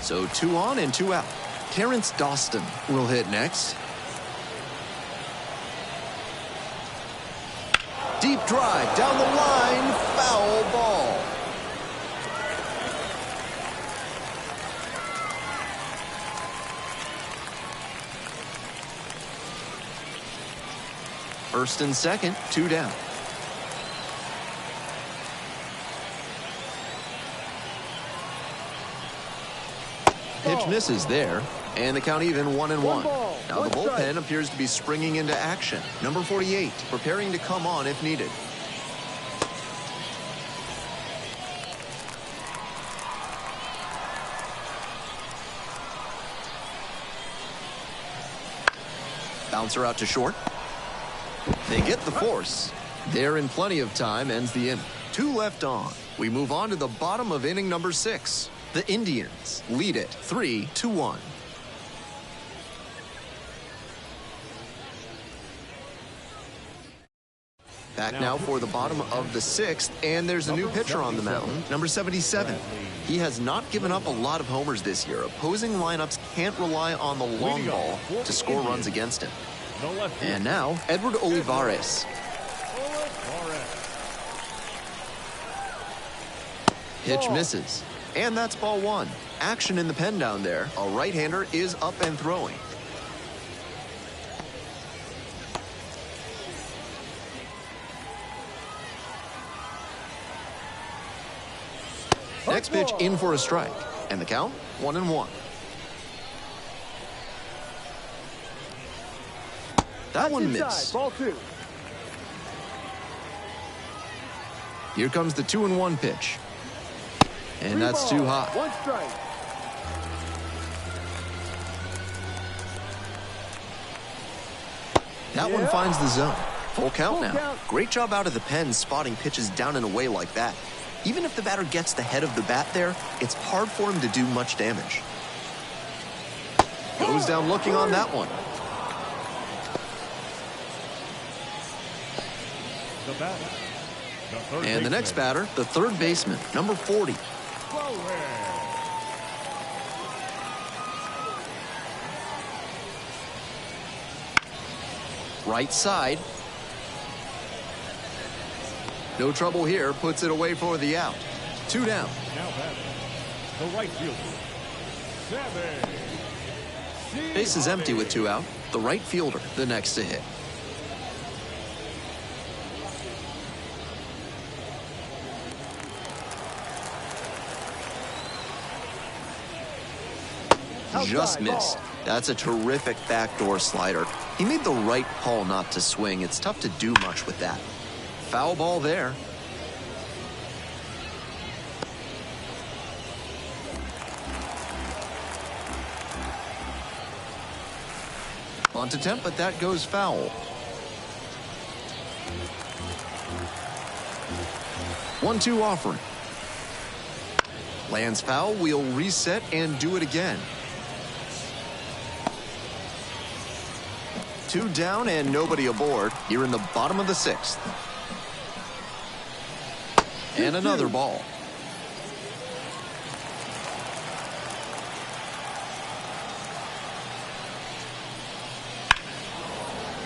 So 2 on and 2 out. Terrence Dawson will hit next. Deep drive down the line, foul ball. First and second, 2 down. Pitch misses there, and the count even 1-1. Now the bullpen appears to be springing into action. Number 48, preparing to come on if needed. Bouncer out to short. They get the force. They're in plenty of time, ends the inning. 2 left on. We move on to the bottom of inning number 6. The Indians lead it 3-1. Back now for the bottom of the 6th, and there's a new pitcher on the mound, number 77. He has not given up a lot of homers this year. Opposing lineups can't rely on the long ball to score runs against him. And now, Edward Olivares. Pitch misses. And that's ball 1. Action in the pen down there. A right-hander is up and throwing. Next pitch in for a strike. And the count, 1-1. That one missed. Ball 2. Here comes the 2-1 pitch. And that's too high. 1 strike. That one finds the zone. Full count now. Great job out of the pen spotting pitches down and away like that. Even if the batter gets the head of the bat there, it's hard for him to do much damage. Goes down looking on that one. And the next batter, the third baseman, number 40. Right side. No trouble here, puts it away for the out. 2 down. Now batting, the right fielder, Base is empty with 2 out. The right fielder, the next to hit. Just missed. That's a terrific backdoor slider. He made the right call not to swing. It's tough to do much with that. Foul ball there. Bunt attempt, but that goes foul. 1-2 offering. Lands foul. We'll reset and do it again. 2 down and nobody aboard here in the bottom of the 6th. And another ball.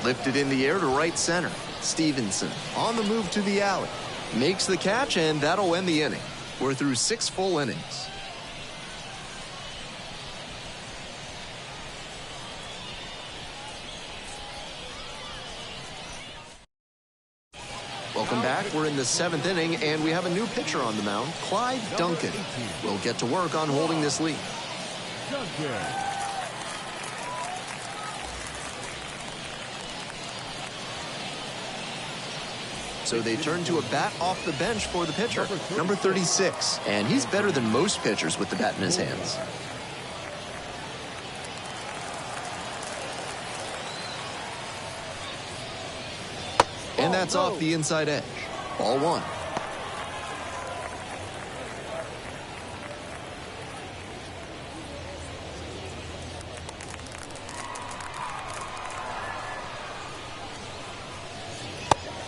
Lifted in the air to right center. Stevenson on the move to the alley. Makes the catch, and that'll end the inning. We're through 6 full innings. Welcome back. We're in the 7th inning, and we have a new pitcher on the mound, Clyde Duncan. We'll get to work on holding this lead. So they turn to a bat off the bench for the pitcher, number 36. And he's better than most pitchers with the bat in his hands. And that's off the inside edge. Ball 1.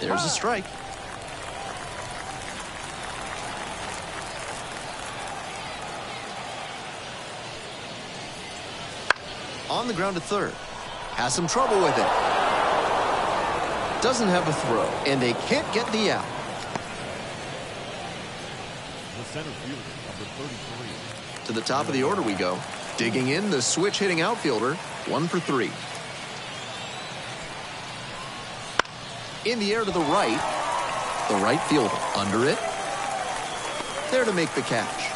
There's a strike. On the ground to third. Has some trouble with it. Doesn't have a throw, and they can't get the out. The center fielder, number 33. To the top of the order we go. Digging in, the switch-hitting outfielder, 1 for 3. In the air to the right. The right fielder under it. There to make the catch.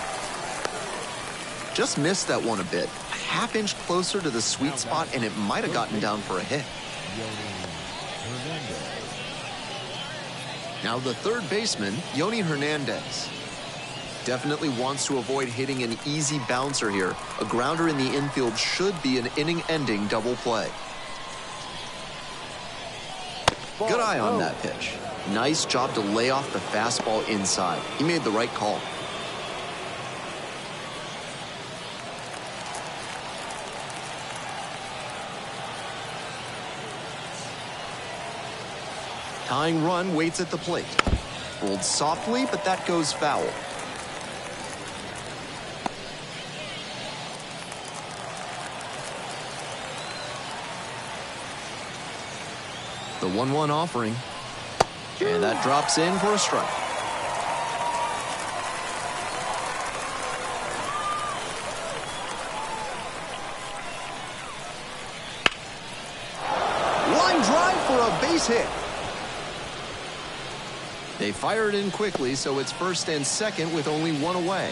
Just missed that one a bit. A half-inch closer to the sweet spot, and it might have gotten down for a hit. Now the third baseman, Yoni Hernandez. Definitely wants to avoid hitting an easy bouncer here. A grounder in the infield should be an inning-ending double play. Good eye on that pitch. Nice job to lay off the fastball inside. He made the right call. Tying run waits at the plate. Rolled softly, but that goes foul. The 1-1 offering. And that drops in for a strike. Line drive for a base hit. They fire it in quickly, so it's first and second with only one away.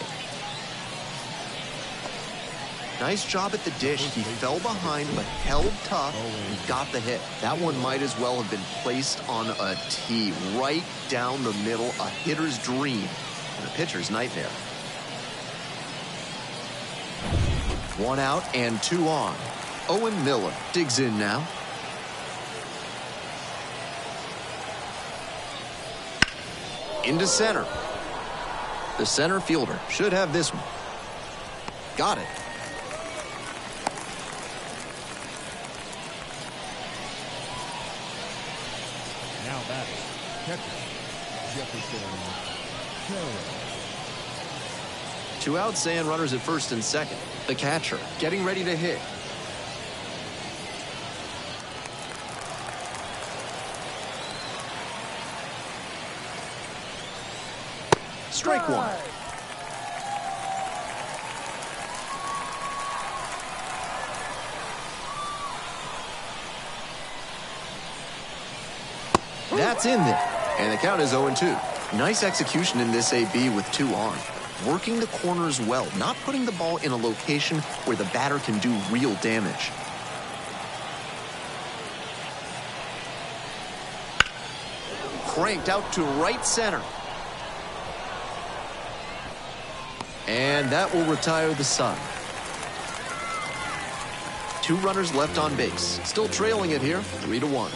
Nice job at the dish. He fell behind but held tough and got the hit. That one might as well have been placed on a tee right down the middle. A hitter's dream and a pitcher's nightmare. 1 out and 2 on. Owen Miller digs in now. Into center. The center fielder should have this one. Got it. Now batting, catcher, Jefferson. 2 outs and runners at first and second. The catcher getting ready to hit. Strike one. That's in there. And the count is 0-2. Nice execution in this AB with 2 on. Working the corners well, not putting the ball in a location where the batter can do real damage. Cranked out to right center. And that will retire the side. 2 runners left on base. Still trailing it here, 3-1.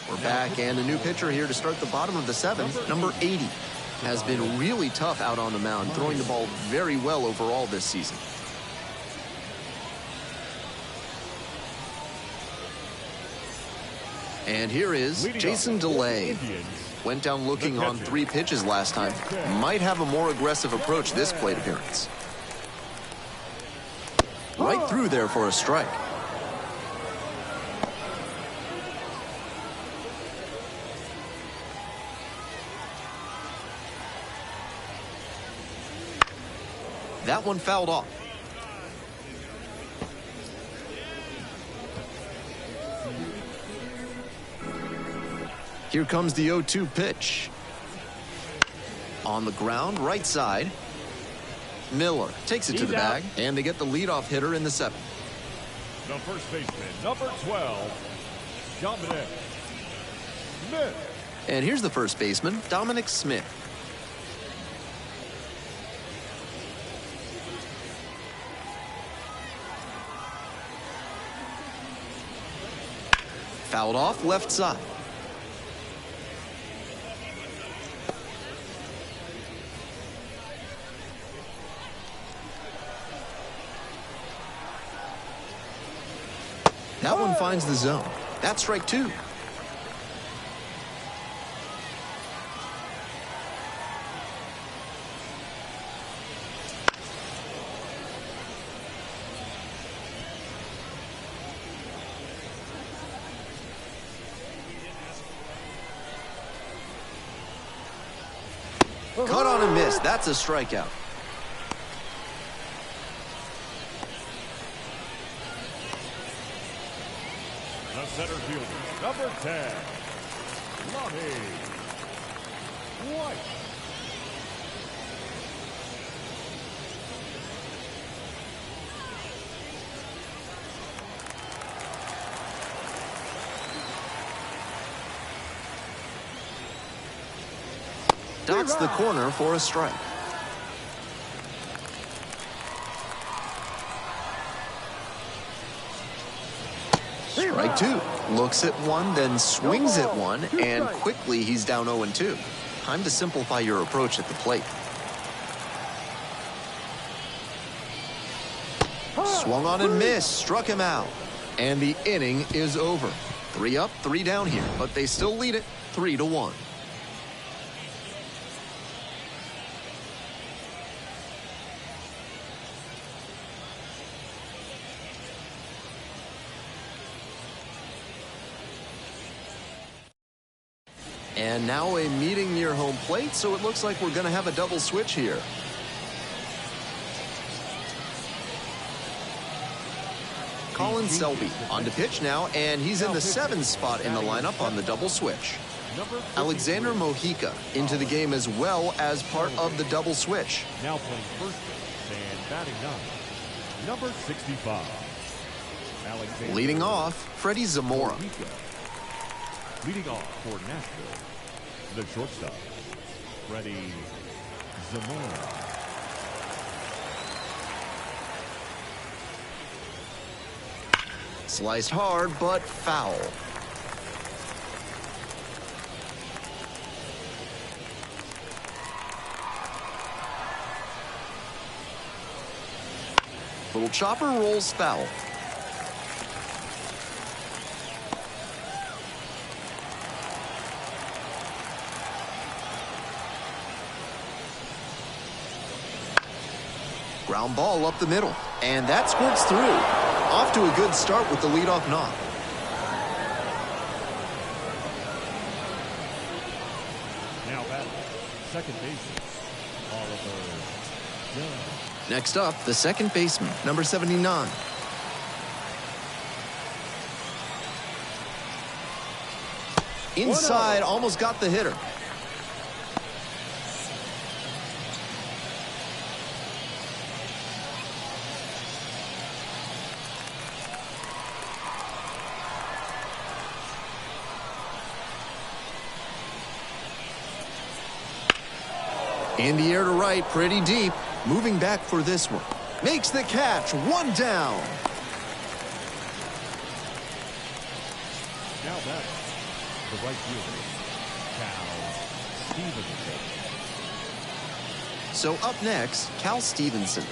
We're back, and a new pitcher here to start the bottom of the 7th, number 80. Has been really tough out on the mound, throwing the ball very well overall this season. And here is Jason DeLay. Went down looking on 3 pitches last time. Might have a more aggressive approach this plate appearance. Right through there for a strike. That one fouled off. Here comes the 0-2 pitch. On the ground, right side. Miller takes it to the bag, and they get the leadoff hitter in the 7th. The first baseman, number 12, Dominic Smith. And here's the first baseman, Dominic Smith. Fouled off left side. That one finds the zone. That's strike 2. Cut on and miss. That's a strikeout. The center fielder, number 10, Lonnie White. Dots the corner for a strike. Strike two. Looks at one, then swings at one, and quickly he's down 0-2. Time to simplify your approach at the plate. Swung on and missed, struck him out. And the inning is over. 3 up, 3 down here, but they still lead it 3-1. And now a meeting near home plate, so it looks like we're going to have a double switch here. Colin Selby on to pitch now, and he's in the 7th spot in the lineup on the double switch. Alexander Mojica into the game as well as part of the double switch. Now playing first base and batting 9, number 65. Alexander Leading off, Freddie Zamora. Mojica. Leading off for Nashville, the shortstop, Freddie Zamora. Sliced hard, but foul. Little chopper rolls foul. Ground ball up the middle, and that squirts through. Off to a good start with the leadoff knock. Now batting, second baseman, Oliver Dunn. Next up, the second baseman, number 79. Inside, almost got the hitter. In the air to right, pretty deep. Moving back for this one. Makes the catch, 1 down. Now batting, the right fielder, Cal Stevenson. So up next, Cal Stevenson.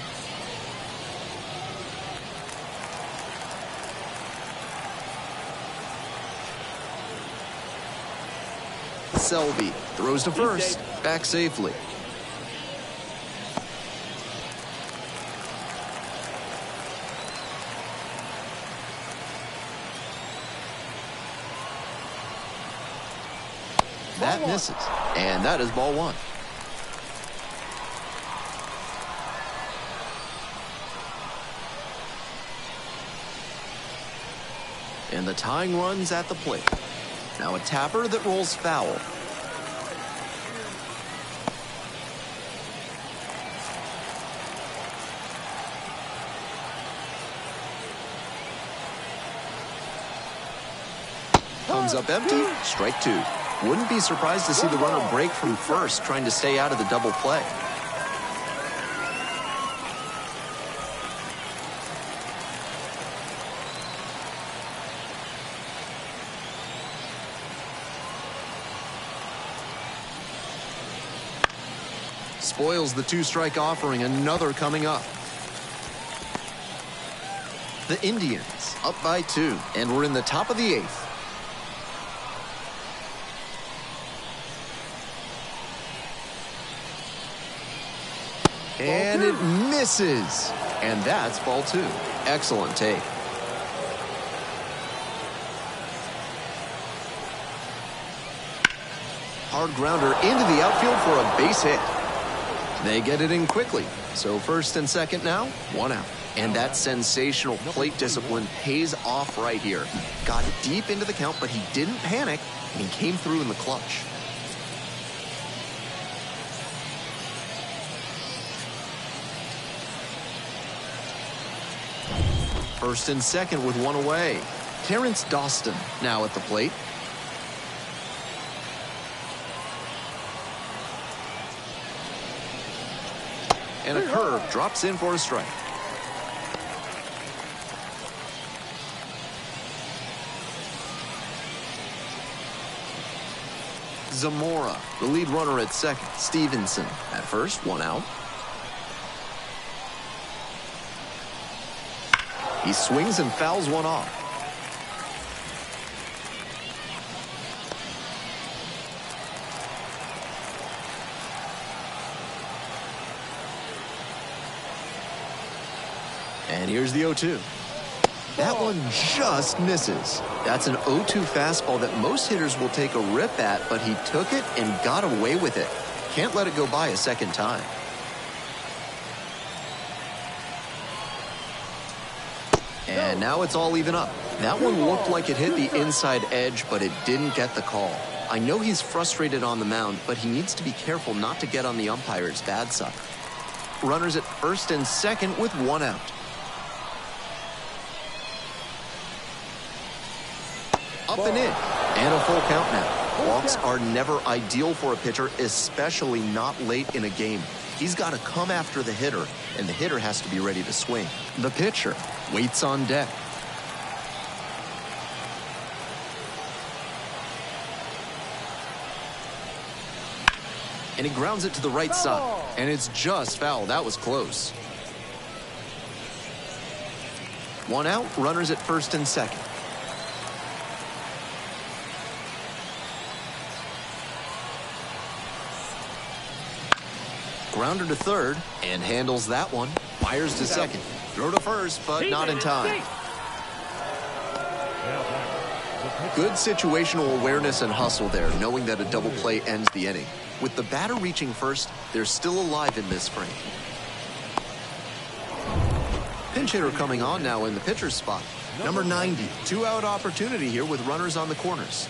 Selby throws to first, back safely. That misses, and that is ball 1. And the tying run's at the plate. Now a tapper that rolls foul. Comes up empty, strike 2. Wouldn't be surprised to see the runner break from first, trying to stay out of the double play. Spoils the 2-strike offering, another coming up. The Indians up by 2, and we're in the top of the 8th. And it misses. And that's ball 2. Excellent take. Hard grounder into the outfield for a base hit. They get it in quickly. So first and second now, 1 out. And that sensational plate discipline pays off right here. Got deep into the count, but he didn't panic, and he came through in the clutch. First and second with one away. Terrence Dawson now at the plate. And a curve drops in for a strike. Zamora, the lead runner at second. Stevenson at first, one out. He swings and fouls one off. And here's the 0-2. That one just misses. That's an 0-2 fastball that most hitters will take a rip at, but he took it and got away with it. Can't let it go by a second time. And now it's all even up. That one looked like it hit the inside edge, but it didn't get the call. I know he's frustrated on the mound, but he needs to be careful not to get on the umpire's bad side. Runners at first and second with one out. Up and in, and a full count now. Walks are never ideal for a pitcher, especially not late in a game. He's got to come after the hitter, and the hitter has to be ready to swing. The pitcher waits on deck. And he grounds it to the right side, and it's just foul. That was close. One out, runners at first and second. Grounder to third, and handles that one. Fires to second. Throw to first, but not in time. Good situational awareness and hustle there, knowing that a double play ends the inning. With the batter reaching first, they're still alive in this frame. Pinch hitter coming on now in the pitcher's spot. Number 90, two-out opportunity here with runners on the corners.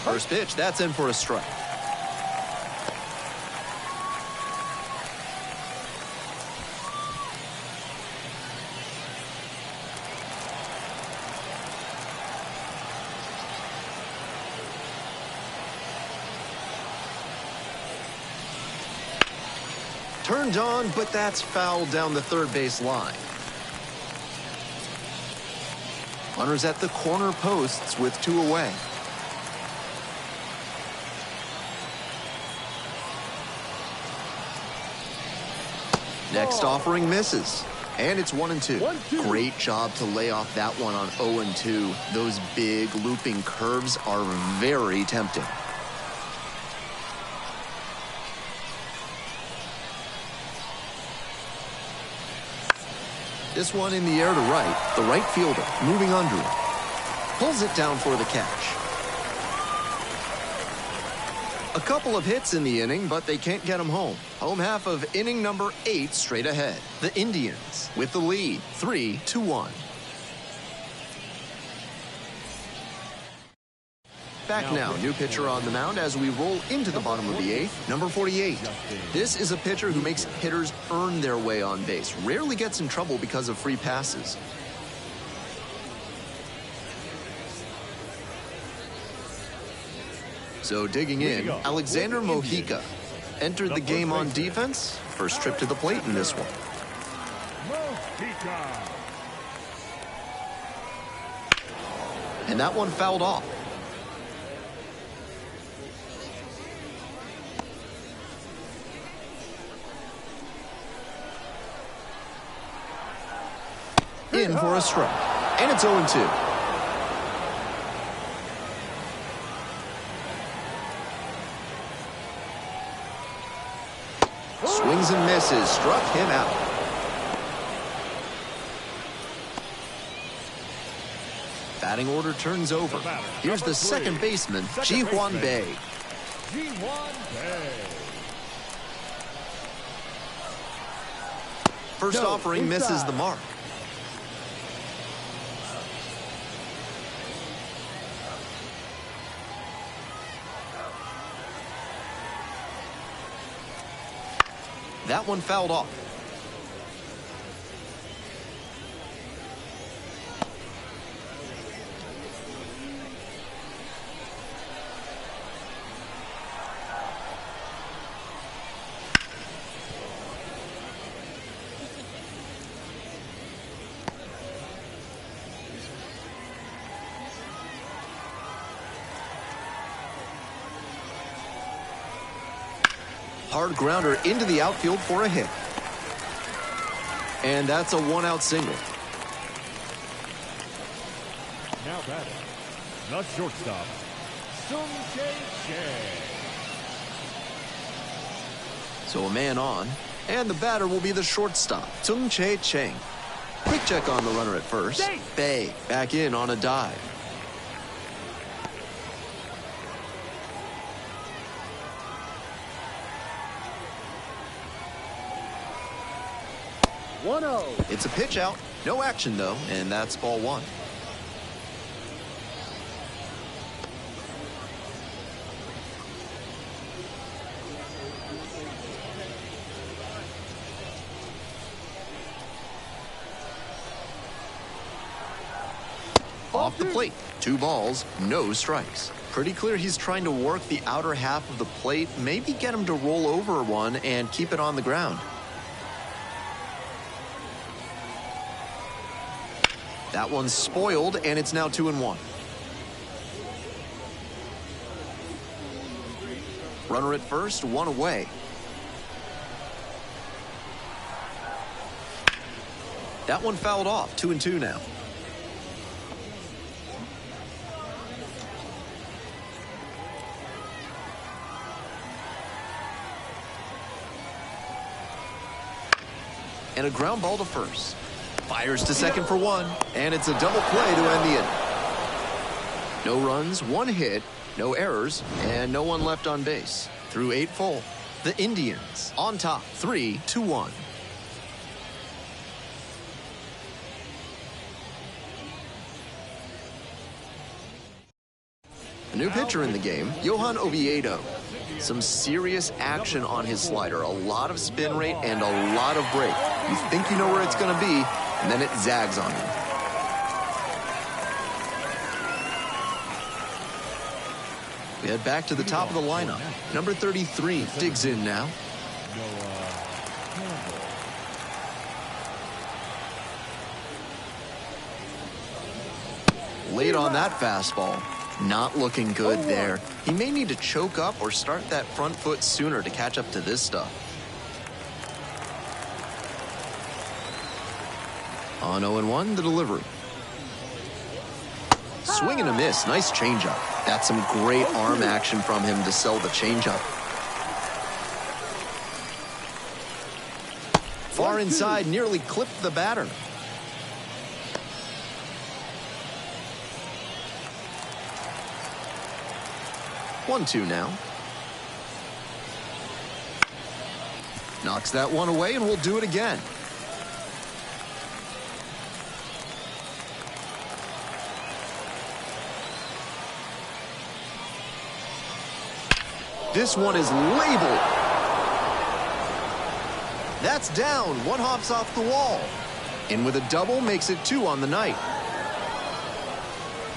First pitch, that's in for a strike. Turned on, but that's fouled down the third base line. Runners at the corner posts with two away. Next offering misses, and it's 1-2. Great job to lay off that one on 0-2. Those big looping curves are very tempting. This one in the air to right, the right fielder moving under it. Pulls it down for the catch. A couple of hits in the inning, but they can't get him home. Home half of inning number 8 straight ahead. The Indians with the lead, 3-1. Back now, new pitcher on the mound as we roll into the bottom of the 8th, number 48. This is a pitcher who makes hitters earn their way on base. Rarely gets in trouble because of free passes. So digging in, Alexander Mojica entered the game on defense. First trip to the plate in this one. And that one fouled off. In for a strike. And it's 0-2. Swings and misses, struck him out. batting order turns over. Here's the second baseman, Ji-hwan Bae. Ji-hwan Bae. First offering misses the mark. That one fouled off. Hard grounder into the outfield for a hit. And that's a one-out single. Now batting, the shortstop, Sung-Jae Chang. So a man on, and the batter will be the shortstop, Sung-Jae Chang. Quick check on the runner at first. Bae back in on a dive. It's a pitch out. No action, though, and that's ball one. Off the plate. 2 balls, no strikes. Pretty clear he's trying to work the outer half of the plate, maybe get him to roll over one and keep it on the ground. That one's spoiled, and it's now 2-1. Runner at first, 1 away. That one fouled off, 2-2 now. And a ground ball to first. Fires to second for 1, and it's a double play to end the inning. No runs, 1 hit, no errors, and no one left on base. Through 8 full, the Indians on top, 3-1. A new pitcher in the game, Johan Oviedo. Some serious action on his slider, a lot of spin rate and a lot of break. You think you know where it's going to be, and then it zags on you. We head back to the top of the lineup. Number 33 digs in now. Late on that fastball. Not looking good there. He may need to choke up or start that front foot sooner to catch up to this stuff. On 0-1, the delivery. Swing and a miss. Nice changeup. That's some great arm action from him to sell the changeup. Far inside, nearly clipped the batter. 1-2 now. Knocks that one away, and we'll do it again. This one is labeled. That's down. 1 hops off the wall. In with a double makes it 2 on the night.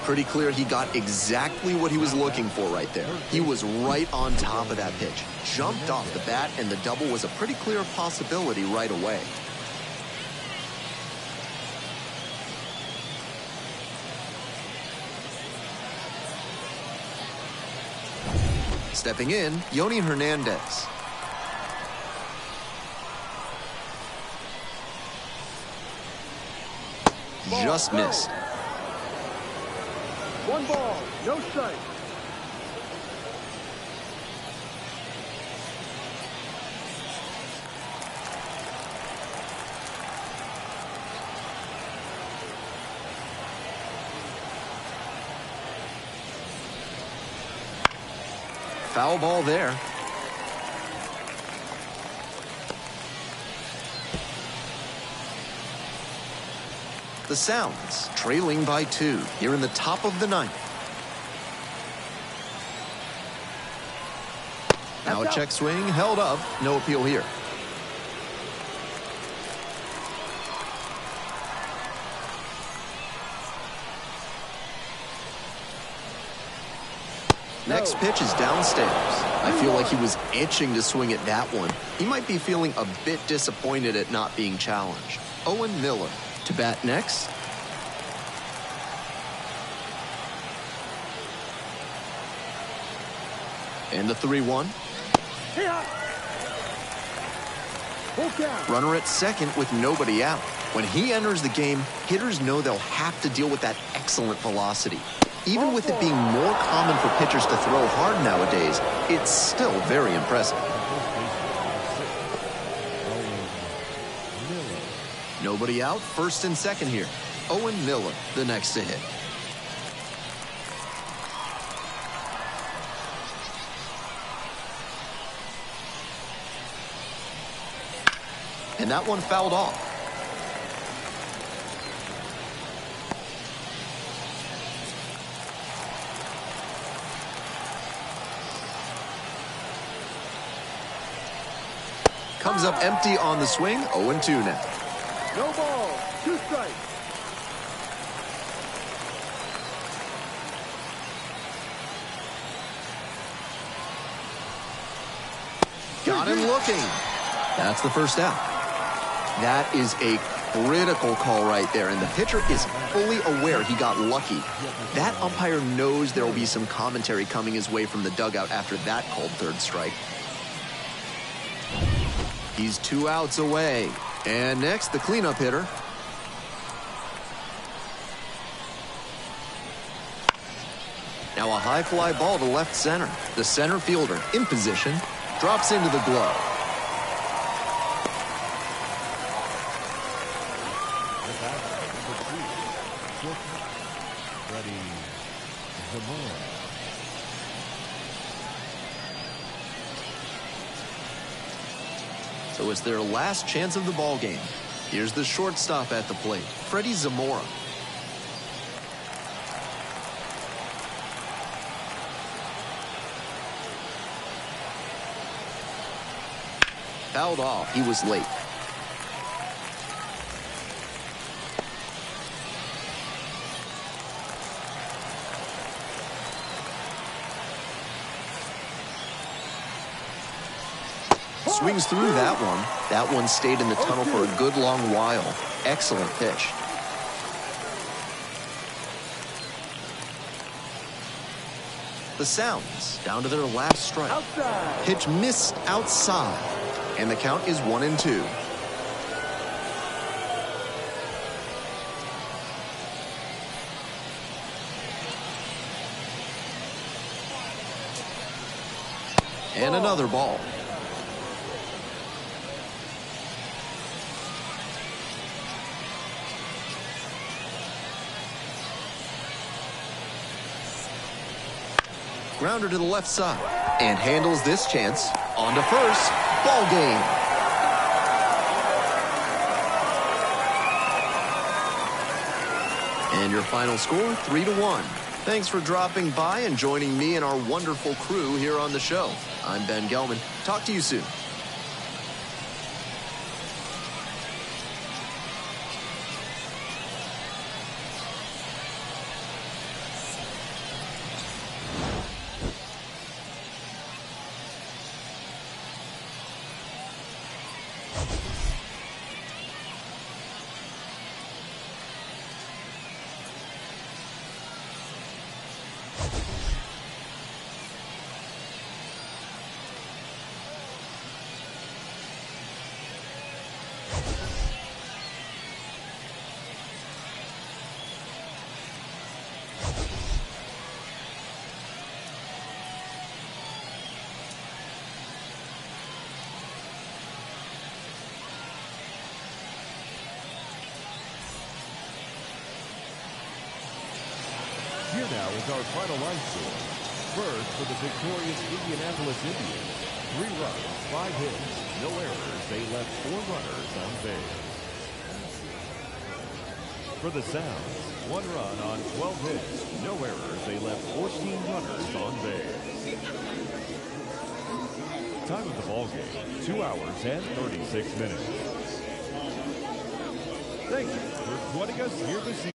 Pretty clear he got exactly what he was looking for right there. He was right on top of that pitch. Jumped off the bat, and the double was a pretty clear possibility right away. Stepping in, Yoni Hernandez. Just missed. 1 ball, no strike. Foul ball there. The Sounds trailing by 2 here in the top of the 9th. Now a check swing, held up, no appeal here. Next pitch is downstairs. I feel like he was itching to swing at that one. He might be feeling a bit disappointed at not being challenged. Owen Miller to bat next. And the 3-1. Runner at second with nobody out. When he enters the game, hitters know they'll have to deal with that excellent velocity. Even with it being more common for pitchers to throw hard nowadays, it's still very impressive. Nobody out, first and second here. Owen Miller, the next to hit. And that one fouled off. Comes up empty on the swing, 0-2 now. No ball, 2 strikes. Got him looking. That's the first out. That is a critical call right there, and the pitcher is fully aware he got lucky. That umpire knows there will be some commentary coming his way from the dugout after that called third strike. He's 2 outs away. And next, the cleanup hitter. Now a high fly ball to left center. The center fielder in position, drops into the glove. So it's their last chance of the ball game. Here's the shortstop at the plate, Freddie Zamora. Fouled off. He was late. Swings through that one. That one stayed in the tunnel for a good long while. Excellent pitch. The Sounds down to their last strike. Outside. Pitch missed outside. And the count is 1-2. And another ball. Grounder to the left side and handles this chance. On to first. Ball game. And your final score, 3-1. Thanks for dropping by and joining me and our wonderful crew here on the show. I'm Ben Gelman. Talk to you soon. Here now is our final line score. first for the victorious Indianapolis Indians. 3 runs, 5 hits, no errors. They left 4 runners on base. For the Sounds, 1 run on 12 hits, no errors. They left 14 runners on base. Time of the ball game, 2 hours and 36 minutes. Thank you for joining us here this evening.